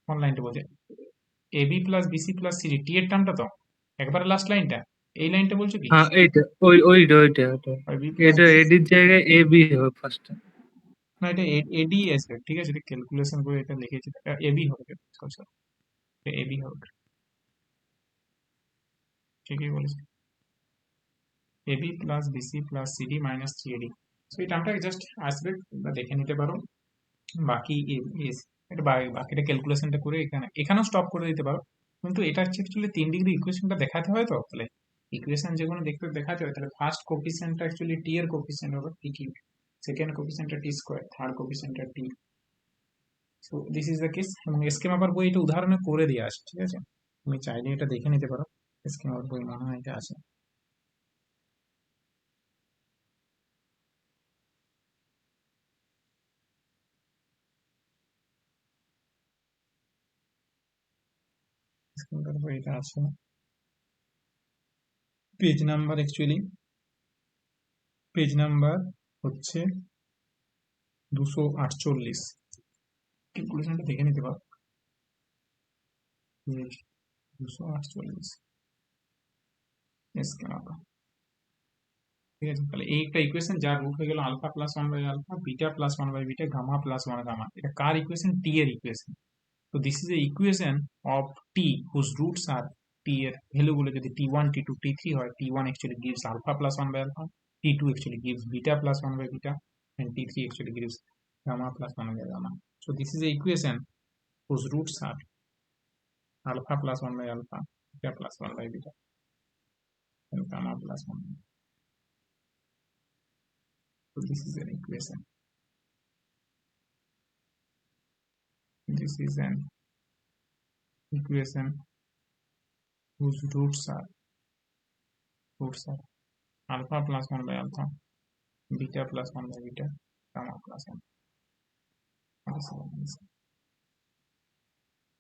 Speaker 1: কোন লাইনটা বলছে? AB plus BC plus CD T এর টার্মটা তো একবারে লাস্ট লাইনটা, এই লাইনটা বলছো কি?
Speaker 2: হ্যাঁ এইটা, ওইটা
Speaker 1: বি প্লাস
Speaker 2: এটা এডির জায়গায় এবি হবে ফার্স্টে।
Speaker 1: না, এটা এডি আসবে, ঠিক আছে, ক্যালকুলেশন করে এটা লিখেছি, এবি হবে, এবি হবে, ঠিকই বলেছি। AB plus BC plus CD minus three AD, তো এই টার্মটা জাস্ট আসবে, তোমরা দেখে নিতে পারো। বাকি এটা বাকিটা ক্যালকুলেশনটা করে এখানেও স্টপ করে দিতে পারো, কিন্তু এটা হচ্ছে অ্যাকচুয়ালি 3 ডিগ্রি ইকুয়েশনটা দেখাতে হয়, তো তাহলে ইকুয়েশন যে কোনো দেখতে দেখাতে হয়, তাহলে ফার্স্ট কোফিসিয়েন্টটা অ্যাকচুয়ালি টি এর কোফিসিয়েন্ট হবে টি কিউব, সেকেন্ড কোফিসিয়েন্টটা টি স্কোয়ার, থার্ড কোফিসিয়েন্টটা T. So this is the case, এবং এসকে মাপার বই এটা উদাহরণে করে দিয়ে আসে, ঠিক আছে, তুমি চাইলে এটা দেখে নিতে পারো, এসকে মাপার বই মনে হয় এটা আছে। এসকে মাপার বই এটা আছে, page number actually, page number হচ্ছে 248, ক্যালকুলেশনটা দেখে নিতে পারো, পেজ 248 এসকে মাপা, ঠিক আছে। তাহলে এই একটা ইকুয়েশন যার রুট হয়ে গেল alpha plus one by alpha, beta plus one by beta, gamma plus one gamma, এটা কার ইকুয়েশন? টি এর ইকুয়েশন। তো this is a equation of T whose roots are, T এর ভ্যালুগুলো যদি টি1 টি2 টি3 হয়, টি1 actually gives alpha plus 1 by alpha, টি2 actually gives beta plus 1 by beta, and টি3 actually gives gamma plus 1 by gamma. So this is a equation whose roots are alpha plus 1 by alpha, beta plus 1 by beta, and gamma plus 1 by. So this is an equation. This is an equation whose roots are alpha plus 1 by alpha, beta plus 1 by beta, gamma plus 1.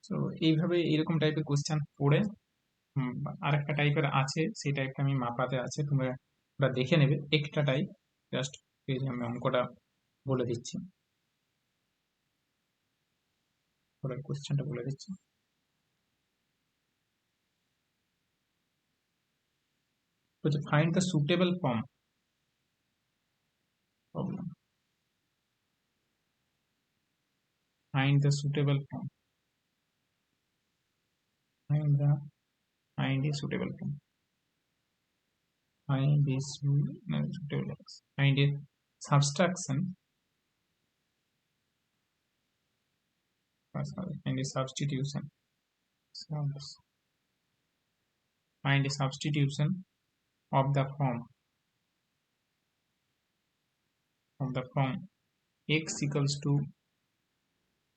Speaker 1: তো এইভাবে এরকম টাইপের question পড়ে, আরেকটা টাইপের আছে, সেই টাইপটা আমি মাপাতে আছে, তোমরা ওটা দেখে নেবে, একটা টাইপ জাস্ট, আমি অঙ্কটা বলে দিচ্ছি, পরে কোশ্চেনটা বলে দিচ্ছি। বলছে find the suitable form, problem, find the suitable form, find a suitable form, find a suitable, find a subtraction, find a substitution, find a substitution of the form, x equals to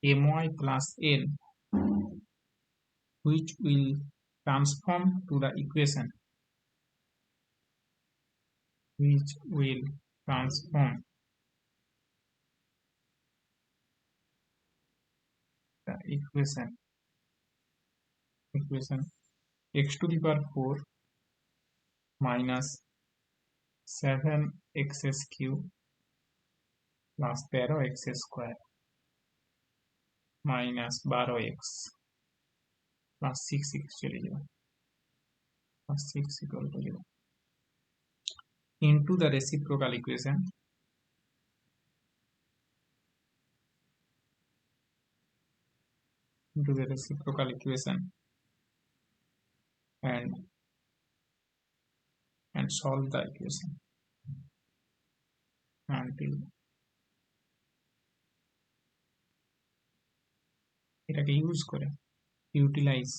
Speaker 1: my plus n, which will transform to the equation, which will transform the equation x to the power 4 minus 7x cube plus 13x square minus 12x plus 6 চলে যাবে, plus 6 equal to 0, into the reciprocal equation, and solve the equation until এটাকে use করে utilize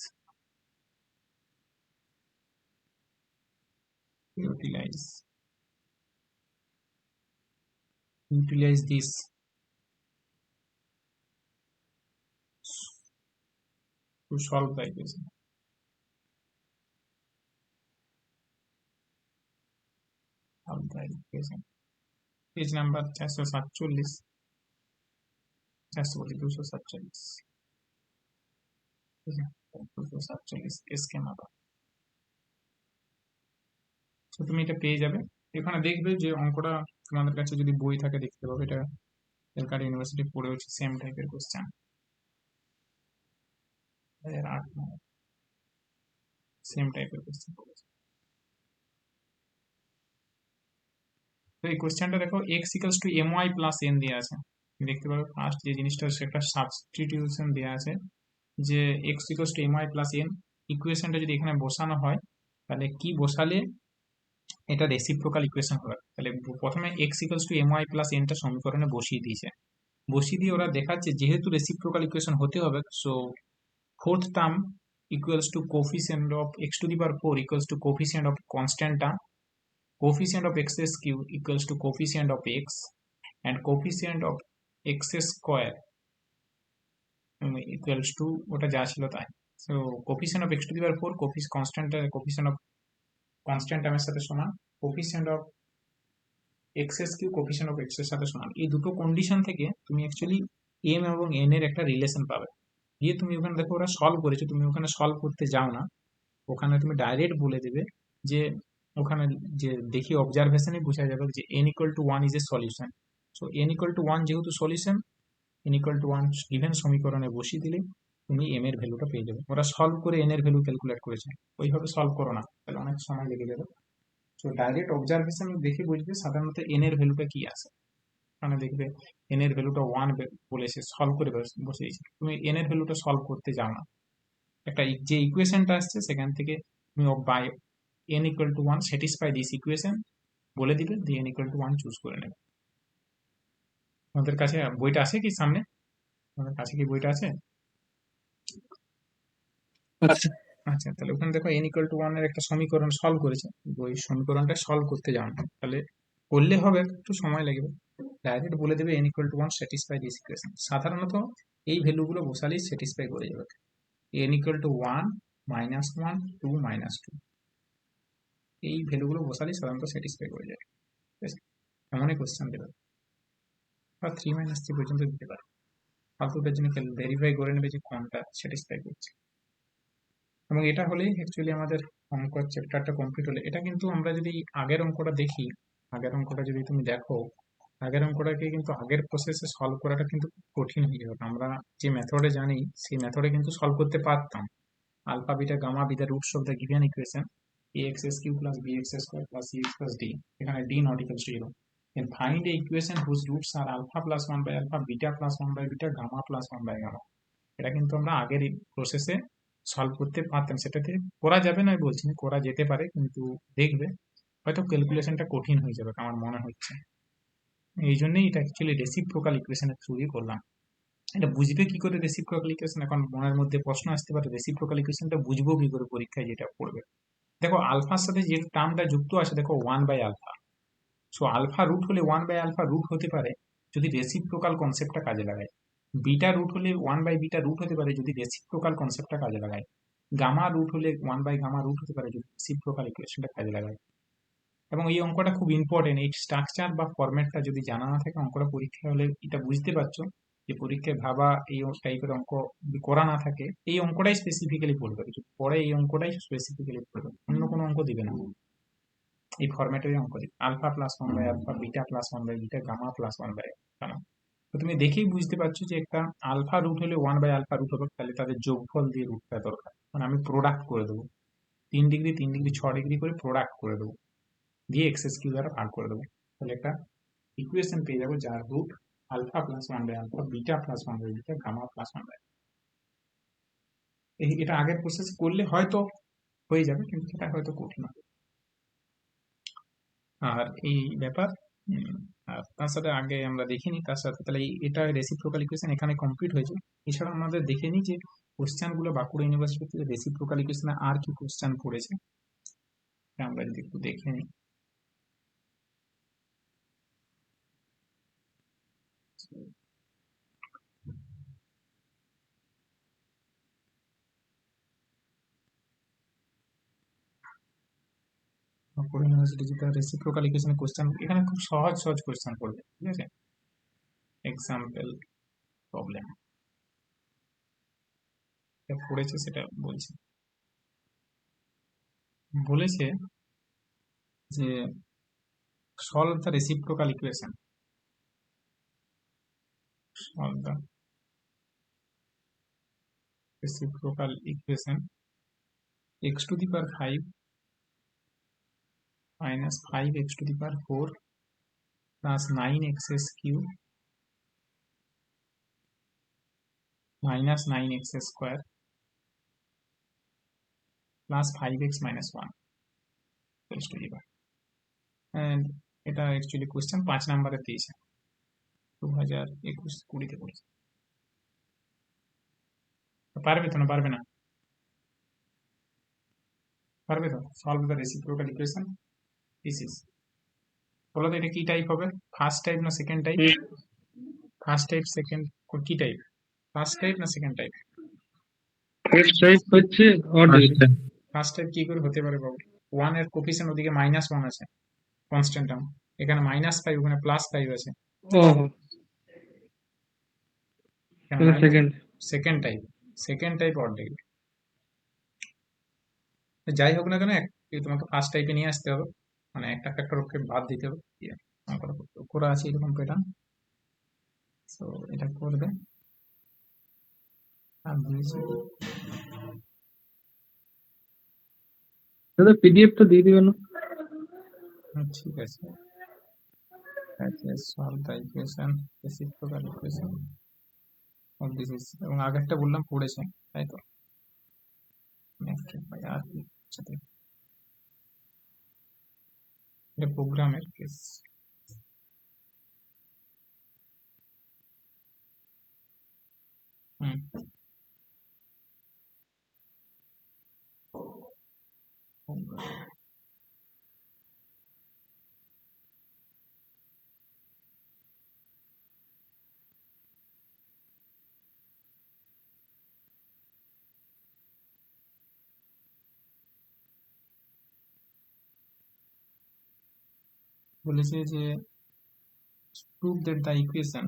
Speaker 1: this to solve the equation. Page number 447, 247, 247 scam আবার। তো তুমি এটা পেয়ে যাবে, এখানে দেখবে যে অঙ্কটা তোমাদের কাছে যদি বই থাকে দেখতে পাবে, এটা ক্যালকাটা ইউনিভার্সিটি পড়েওছে, সেম টাইপের কোশ্চেন, 2008 সেম টাইপের কোশ্চেন পড়েছে। তো এই কোশ্চেনটা দেখো, x equals to M Y plus n দেওয়া আছে, দেখতে পাবে ফার্স্ট যে জিনিসটা সেটা সাবস্টিটিউশন দেওয়া আছে, যে X equals to M Y plus N ইকুয়েশনটা যদি এখানে বসানো হয়, তাহলে কি বসালে এটা রেসিপ্রোকাল ইকুয়েশন হবে। তাহলে প্রথমে X equals to M Y plus এনটা সমীকরণে বসিয়ে দিয়েছে, বসিয়ে দিয়ে ওরা দেখাচ্ছে যেহেতু রেসিপ্রোকাল ইকুয়েশন হতে হবে, so fourth term equals to coefficient of x to the power 4 equals to coefficient of constant term, coefficient of x cube equals to coefficient of x, and coefficient of x square equals to ওটা যা ছিল তাই। So coefficient of x to the power 4 coefficient of constant term এর সাথে সমান, coefficient of x cube coefficient of x এর সাথে সমান। এই দুটো কন্ডিশন থেকে তুমি অ্যাকচুয়ালি m এবং n এর একটা রিলেশন পাবে। দিয়ে তুমি ওখানে দেখো ওরা সলভ করেছে, তুমি ওখানে সলভ করতে যাও না, ওখানে তুমি ডাইরেক্ট বলে দেবে যে ওখানে যে দেখি অবজারভেশনে বোঝা যাবে যে n equal to 1 is a solution. So n equal to 1 যেহেতু solution, n equal to 1 given সমীকরণে বসিয়ে দিলে তুমি m এর ভ্যালুটা পেয়ে যাবে। ওরা সলভ করে n এর ভ্যালু ক্যালকুলেট করেছে, ওইভাবে সলভ করো না, তাহলে অনেক সময় লেগে যাবে। তো ডাইরেক্ট অবজারভেশন দেখে বুঝবে সাধারণত n এর ভ্যালুটা কি আসে। ওখানে দেখবে n এর ভ্যালুটা 1 বলেছে, সলভ করে বসিয়েছে, তুমি n এর ভ্যালুটা সলভ করতে যাও না, একটা যে ইকুয়েশনটা আসছে সেখান থেকে তুমি by n equal to 1 satisfy this equation বলে দিবে, দিয়ে n ইকুয়াল টু 1 চুজ করে নেবে। আমাদের কাছে বইটা আছে কি সামনে? আমাদের কাছে কি বইটা আছে?
Speaker 2: আচ্ছা
Speaker 1: আচ্ছা, তাহলে ওখানে দেখো n ইকুয়াল টু 1 এর একটা সমীকরণ সলভ করেছে, ওই সমীকরণটা সলভ করতে যাও না, তাহলে করলে হবে, একটু সময় লাগবে। ডাইরেক্ট বলে দেবে n equal to 1 satisfy this equation, সাধারণত এই ভ্যালুগুলো বসালেই স্যাটিসফাই করে যাবে। n ইকুয়াল টু 1 -1 2 -2 এই ভ্যালুগুলো বসালেই সাধারণত স্যাটিসফাই করে যাবে, ঠিক আছে? এমনই কোশ্চেন দেবে, বা 3 -3 পর্যন্ত দিতে পারে, ফালতুটার জন্য ভেরিফাই করে নেবে যে কোনটা স্যাটিসফাই করছে। এবং এটা হলেই অ্যাকচুয়ালি আমাদের অঙ্ক চ্যাপ্টারটা কমপ্লিট হলে, এটা কিন্তু আমরা যদি আগের অঙ্কটা দেখি, আগের অঙ্কটা যদি তুমি দেখো, আগের অঙ্কটাকে কিন্তু আগের প্রসেসে সলভ করাটা কিন্তু খুব কঠিন হয়ে যাবে। আমরা যে মেথডে জানি সেই মেথডে কিন্তু সলভ করতে পারতাম, alpha beta gamma beta roots of the given equation ax cube plus bx square plus cx plus d, এখানে d not equals to 0, and find a equation whose roots are alpha plus 1 by alpha, beta plus 1 by beta, gamma plus 1 by gamma। এটা কিন্তু আমরা আগের প্রসেসে solve করতে পারতাম, সেটাতে করা যাবে না বলছি না, করা যেতে পারে, কিন্তু দেখবে হয়তো ক্যালকুলেশনটা কঠিন হয়ে যাবে আমার মনে হচ্ছে। এই জন্যই এটা অ্যাকচুয়ালি রেসিপ্রোকাল ইকুয়েশনের থ্রু দিয়ে করলাম। এটা বুঝবে কি করে রেসিপ্রোকাল ইকুয়েশন, এখন মনের মধ্যে প্রশ্ন আসতে পারে রেসিপ্রোকাল ইকুয়েশনটা বুঝবো কি করে পরীক্ষায় যেটা পড়বে। দেখো আলফার সাথে যে টার্মটা যুক্ত আছে দেখো 1 by alpha, so alpha root হলে 1 বাই আলফা রুট হতে পারে যদি রেসিপ্রোকাল কনসেপ্টটা কাজে লাগায়, বিটা রুট হলে 1 বাই বিটা রুট হতে পারে যদি রেসিপ্রোকাল কনসেপ্টটা কাজে লাগায়, গামা রুট হলে 1 বাই গামা রুট হতে পারে যদি রেসিপ্রোকাল ইকুয়েশনটা কাজে লাগায়। এবং এই অঙ্কটা খুব ইম্পর্টেন্ট, এই স্ট্রাকচার বা ফরম্যাটটা যদি জানা না থাকে অঙ্কটা পরীক্ষা হলে এটা বুঝতে পারছো যে পরীক্ষায় ভাবা এই টাইপের অঙ্ক যদি করা না থাকে এই অঙ্কটাই স্পেসিফিক্যালি পড়বে, কিছু পরে এই অঙ্কটাই স্পেসিফিক্যালি পড়বে, অন্য কোনো অঙ্ক দিবে না, এই ফরম্যাটের অঙ্ক দিবে, alpha plus 1 by alpha, beta plus 1 by beta, gamma plus 1 by gamma. তো তুমি দেখেই বুঝতে পারছো যে একটা আলফা রুট হলে 1 বাই আলফা রুট হবে, তাহলে তাদের যোগফল দিয়ে রুটটা দরকার, মানে আমি প্রোডাক্ট করে দেবো, 3 ডিগ্রি 3 ডিগ্রি 6 ডিগ্রি করে প্রোডাক্ট করে দেবো, দিয়ে এক্স কিউ দ্বারা ভাগ করে দেবো, তাহলে একটা ইকুয়েশন পেয়ে যাবো যার root alpha plus 1 by alpha, beta plus 1 by beta, gamma plus 1 by. এটা আগের প্রসেস করলে হয়তো হয়ে যাবে, কিন্তু সেটা হয়তো কঠিন হবে। আর এই ব্যাপার, আর তার সাথে আগে আমরা দেখিনি, তার সাথে তাহলে এটা রেসিপ্রোকাল ইকুয়েশন এখানে কমপ্লিট হয়েছে। এছাড়া আমাদের দেখে নিই যে কোশ্চেন গুলো বাঁকুড়া ইউনিভার্সিটি থেকে রেসিপ্রোকাল ইকুয়েশনে আর কি কোশ্চেন পড়েছে, আমরা যদি একটু দেখে নিই। করে ইউনিভার্সিটি যেটা রেসিপ্রোকাল ইকুয়েশন কোশ্চেন, এখানে খুব সহজ সহজ কোশ্চেন পড়বে, ঠিক আছে। এক্সাম্পল প্রবলেম পড়েছে সেটা বলছি। বলেছে যে solve the reciprocal equation, solve the reciprocal equation x to the power 5 minus 5x to the power 4 plus 9x cube minus 9x square plus 5x minus 1 equals to 0। and এটা actually question 5 নম্বরে দিয়েছে, 2021-20 পড়েছে। পারবে তো না? পারবে না? পারবে তো? Solve the reciprocal equation this is, বলো তো এটা কি টাইপ হবে? ফার্স্ট টাইপ না second type? First type, second, কি টাইপ? ফার্স্ট টাইপ না সেকেন্ড টাইপ?
Speaker 2: ফার্স্ট টাইপ হচ্ছে অড ডিগ্রি।
Speaker 1: ফার্স্ট টাইপ কি করে হতে পারে বাবু? 1 এর কোফিসিয়েন্ট ওদিকে -1 আছে, কনস্ট্যান্ট টার্ম, এখানে -5 ওখানে +5 আছে,
Speaker 2: ও
Speaker 1: এখানে
Speaker 2: second.
Speaker 1: Second type, second type odd degree. যাই হোক না কেন তোমাকে ফার্স্ট টাইপে নিয়ে আসতে হবে, মানে একটা ফ্যাক্টর ওকে বাদ দিতে হবে, করা আছে এরকম প্যাটার্ন। তো এটা করবে আর দিয়েছে
Speaker 2: দাদা পিডিএফটা দিয়ে দিবেন না?
Speaker 1: ঠিক আছে। Solve the equation reciprocal equation of this is, এবং আগেরটা বললাম পড়েছে, তাই তো? আর কি সাথে এটা প্রোগ্রামের কেস। হুম, বলেছে যে prove that the equation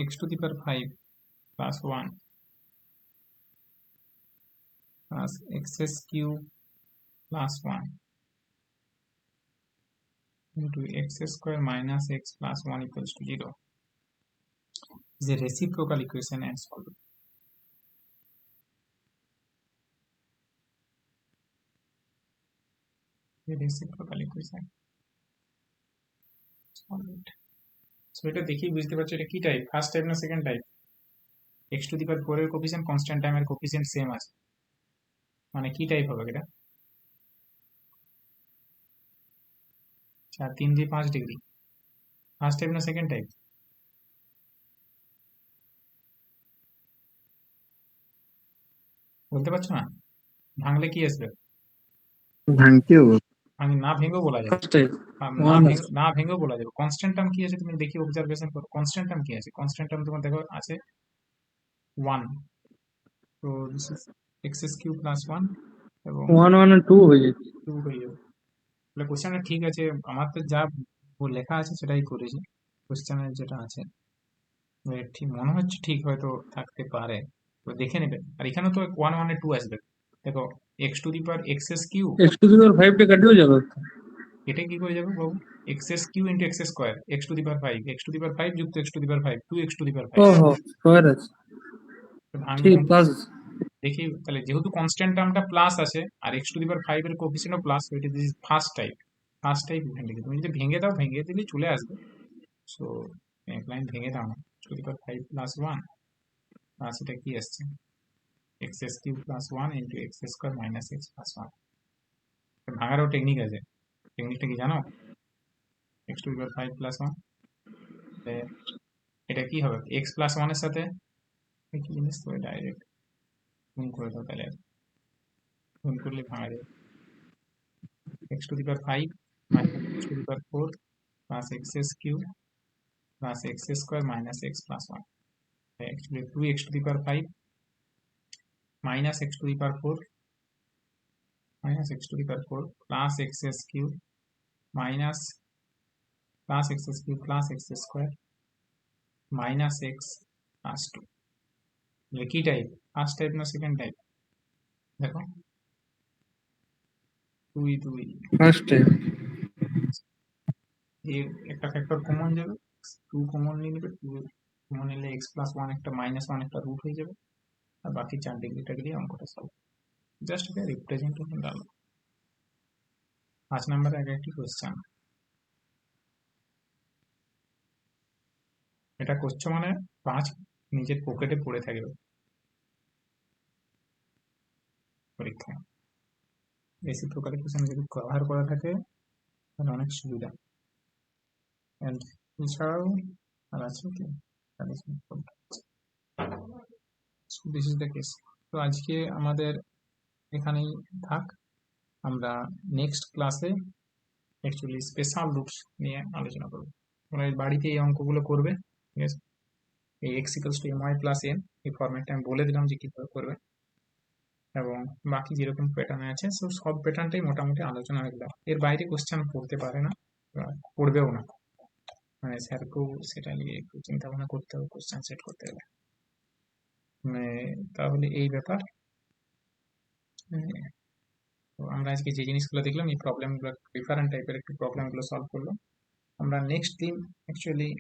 Speaker 1: x to the power 5 plus 1 plus x cube plus 1 into x square minus x plus 1 equals to 0 is a reciprocal equation and solve it. The reciprocal equation, solve it. So এটা দেখেই বুঝতে পারছো এটা কি type, first type না second type? x to the power 4 এর coefficient constant টাইমের coefficient same আছে, মানে কি টাইপ হবে এটা? 4 3 দিয়ে 5 ডিগ্রি, ফার্স্ট টাইপ না সেকেন্ড টাইপ? বলতে পারছো না? ভাঙলে কি আসবে?
Speaker 3: ভাঙতে হবে।
Speaker 1: আমি না ভেঙেও বলা যাবে,
Speaker 2: ফার্স্ট টাইপ
Speaker 1: না ভেঙেও বলা যাবে। কনস্ট্যান্ট টার্ম কি আছে তুমি দেখি, অবজারভেশন করো কনস্ট্যান্ট টার্ম কি আছে। কনস্ট্যান্ট টার্ম তোমার দেখো আছে 1, তো this is x cube plus 1 এবং
Speaker 2: 1 1 2 হয়ে যাচ্ছে।
Speaker 1: 2 হয়ে যাবে। তাহলে কোশ্চেনটা ঠিক আছে, আমার তো যা লেখা আছে সেটাই করেছি, কোশ্চেনে যেটা আছে ঠিক মনে হচ্ছে ঠিক হয়তো থাকতে পারে, তো দেখে নেবে। আর এখানে তো 1 1 2 আসবে, দেখো X to the power X cube,
Speaker 2: X to the power 5 টা কাটিয়ে যাবে।
Speaker 1: এটা কি করে যাবে বাবু? X cube into x square, X to the power 5, X to the power 5 যুক্ত X to the power 5, 2 X to the power 5।
Speaker 2: ওহো স্কয়ার আছে, ঠিক প্লাস।
Speaker 1: দেখি তাহলে যেহেতু কনস্ট্যান্ট টার্মটা প্লাস আছে আর এক্স টু দি পাওয়ার 5 এর কোএফিসিয়েন্টও প্লাস, তো এটা this first type. First type এখানে লিখে তুমি যদি ভেঙে দাও, ভেঙে দিলে চলে আসবে। সো এক লাইন ভেঙে দাও না, X to the power 5 plus 1 plus এটা কি আসছে X cube plus 1 into x square minus X plus 1। ভাঙারও টেকনিক আছে, টেকনিকটা কি জানো? X to the power 5 plus 1, এটা কি হবে এক্স প্লাস 1 এর সাথে কি জিনিস, তো ডাইরেক্ট গুণ করে দাও, তাহলে গুণ করলে ভাঙা যাবে। x to the power 5 minus x to the power 4 plus x cube plus x square minus x plus 1। actually 2x to the power 5 minus x to the power 4 minus x to the power 4 plus x cube minus plus x cube plus x square minus x plus 2 ये की type first type না second type দেখো 2 2
Speaker 2: first time.
Speaker 1: এর একটা factor common যাবে 2 common নিয়ে নেবে 2 common নিলে x প্লাস 1 একটা মাইনাস 1 একটা রুট হয়ে যাবে আর বাকি 4 ডিগ্রিটাকে দিয়ে অঙ্কটা সলভ জাস্ট এটা রিপ্রেজেন্টেশন ডালো 5 নম্বরে আগে একটি কোশ্চেন এটা করছো মানে 5 নিজের পকেটে পড়ে থাকবে পরীক্ষায় রেসিপ্রোকাল ইকুয়েশন যদি কভার করা থাকে তাহলে অনেক সুবিধা এন্ড এছাড়াও আর আছে কি দিস ইজ দ্য কেস তো আজকে আমাদের এখানেই থাক আমরা নেক্সট ক্লাসে অ্যাকচুয়ালি স্পেশাল রুটস নিয়ে আলোচনা করব তোমরা বাড়িতে এই অঙ্কগুলো করবে ঠিক আছে এই x equals to my plus n এই ফরম্যাটটা আমি বলে দিলাম যে কিভাবে করবে এবং বাকি যেরকম প্যাটার্ন আছে সব প্যাটার্নটাই মোটামুটি আলোচনা হয়ে গেল এর বাইরে কোশ্চেন পড়তে পারে না পড়বেও না মানে স্যারকেও সেটা নিয়ে একটু চিন্তা ভাবনা করতে হবে কোশ্চেন সেট করতে গেলে মানে তাহলে এই ব্যাপার তো আমরা আজকে যে জিনিসগুলো দেখলাম এই প্রবলেমগুলো ডিফারেন্ট টাইপের একটু প্রবলেমগুলো সলভ করলাম আমরা নেক্সট দিন অ্যাকচুয়ালি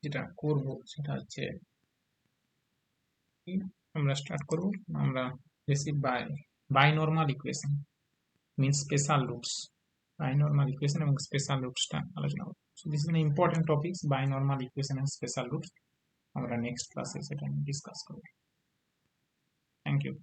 Speaker 1: যেটা করব সেটা হচ্ছে আমরা স্টার্ট করব আমরা basic binomial equation means special roots binomial equation এবং স্পেশাল রুটসটা আলোচনা করব so this is an important topics binomial equation and special roots আমরা নেক্সট ক্লাসে সেটা ডিসকাস করব থ্যাংক ইউ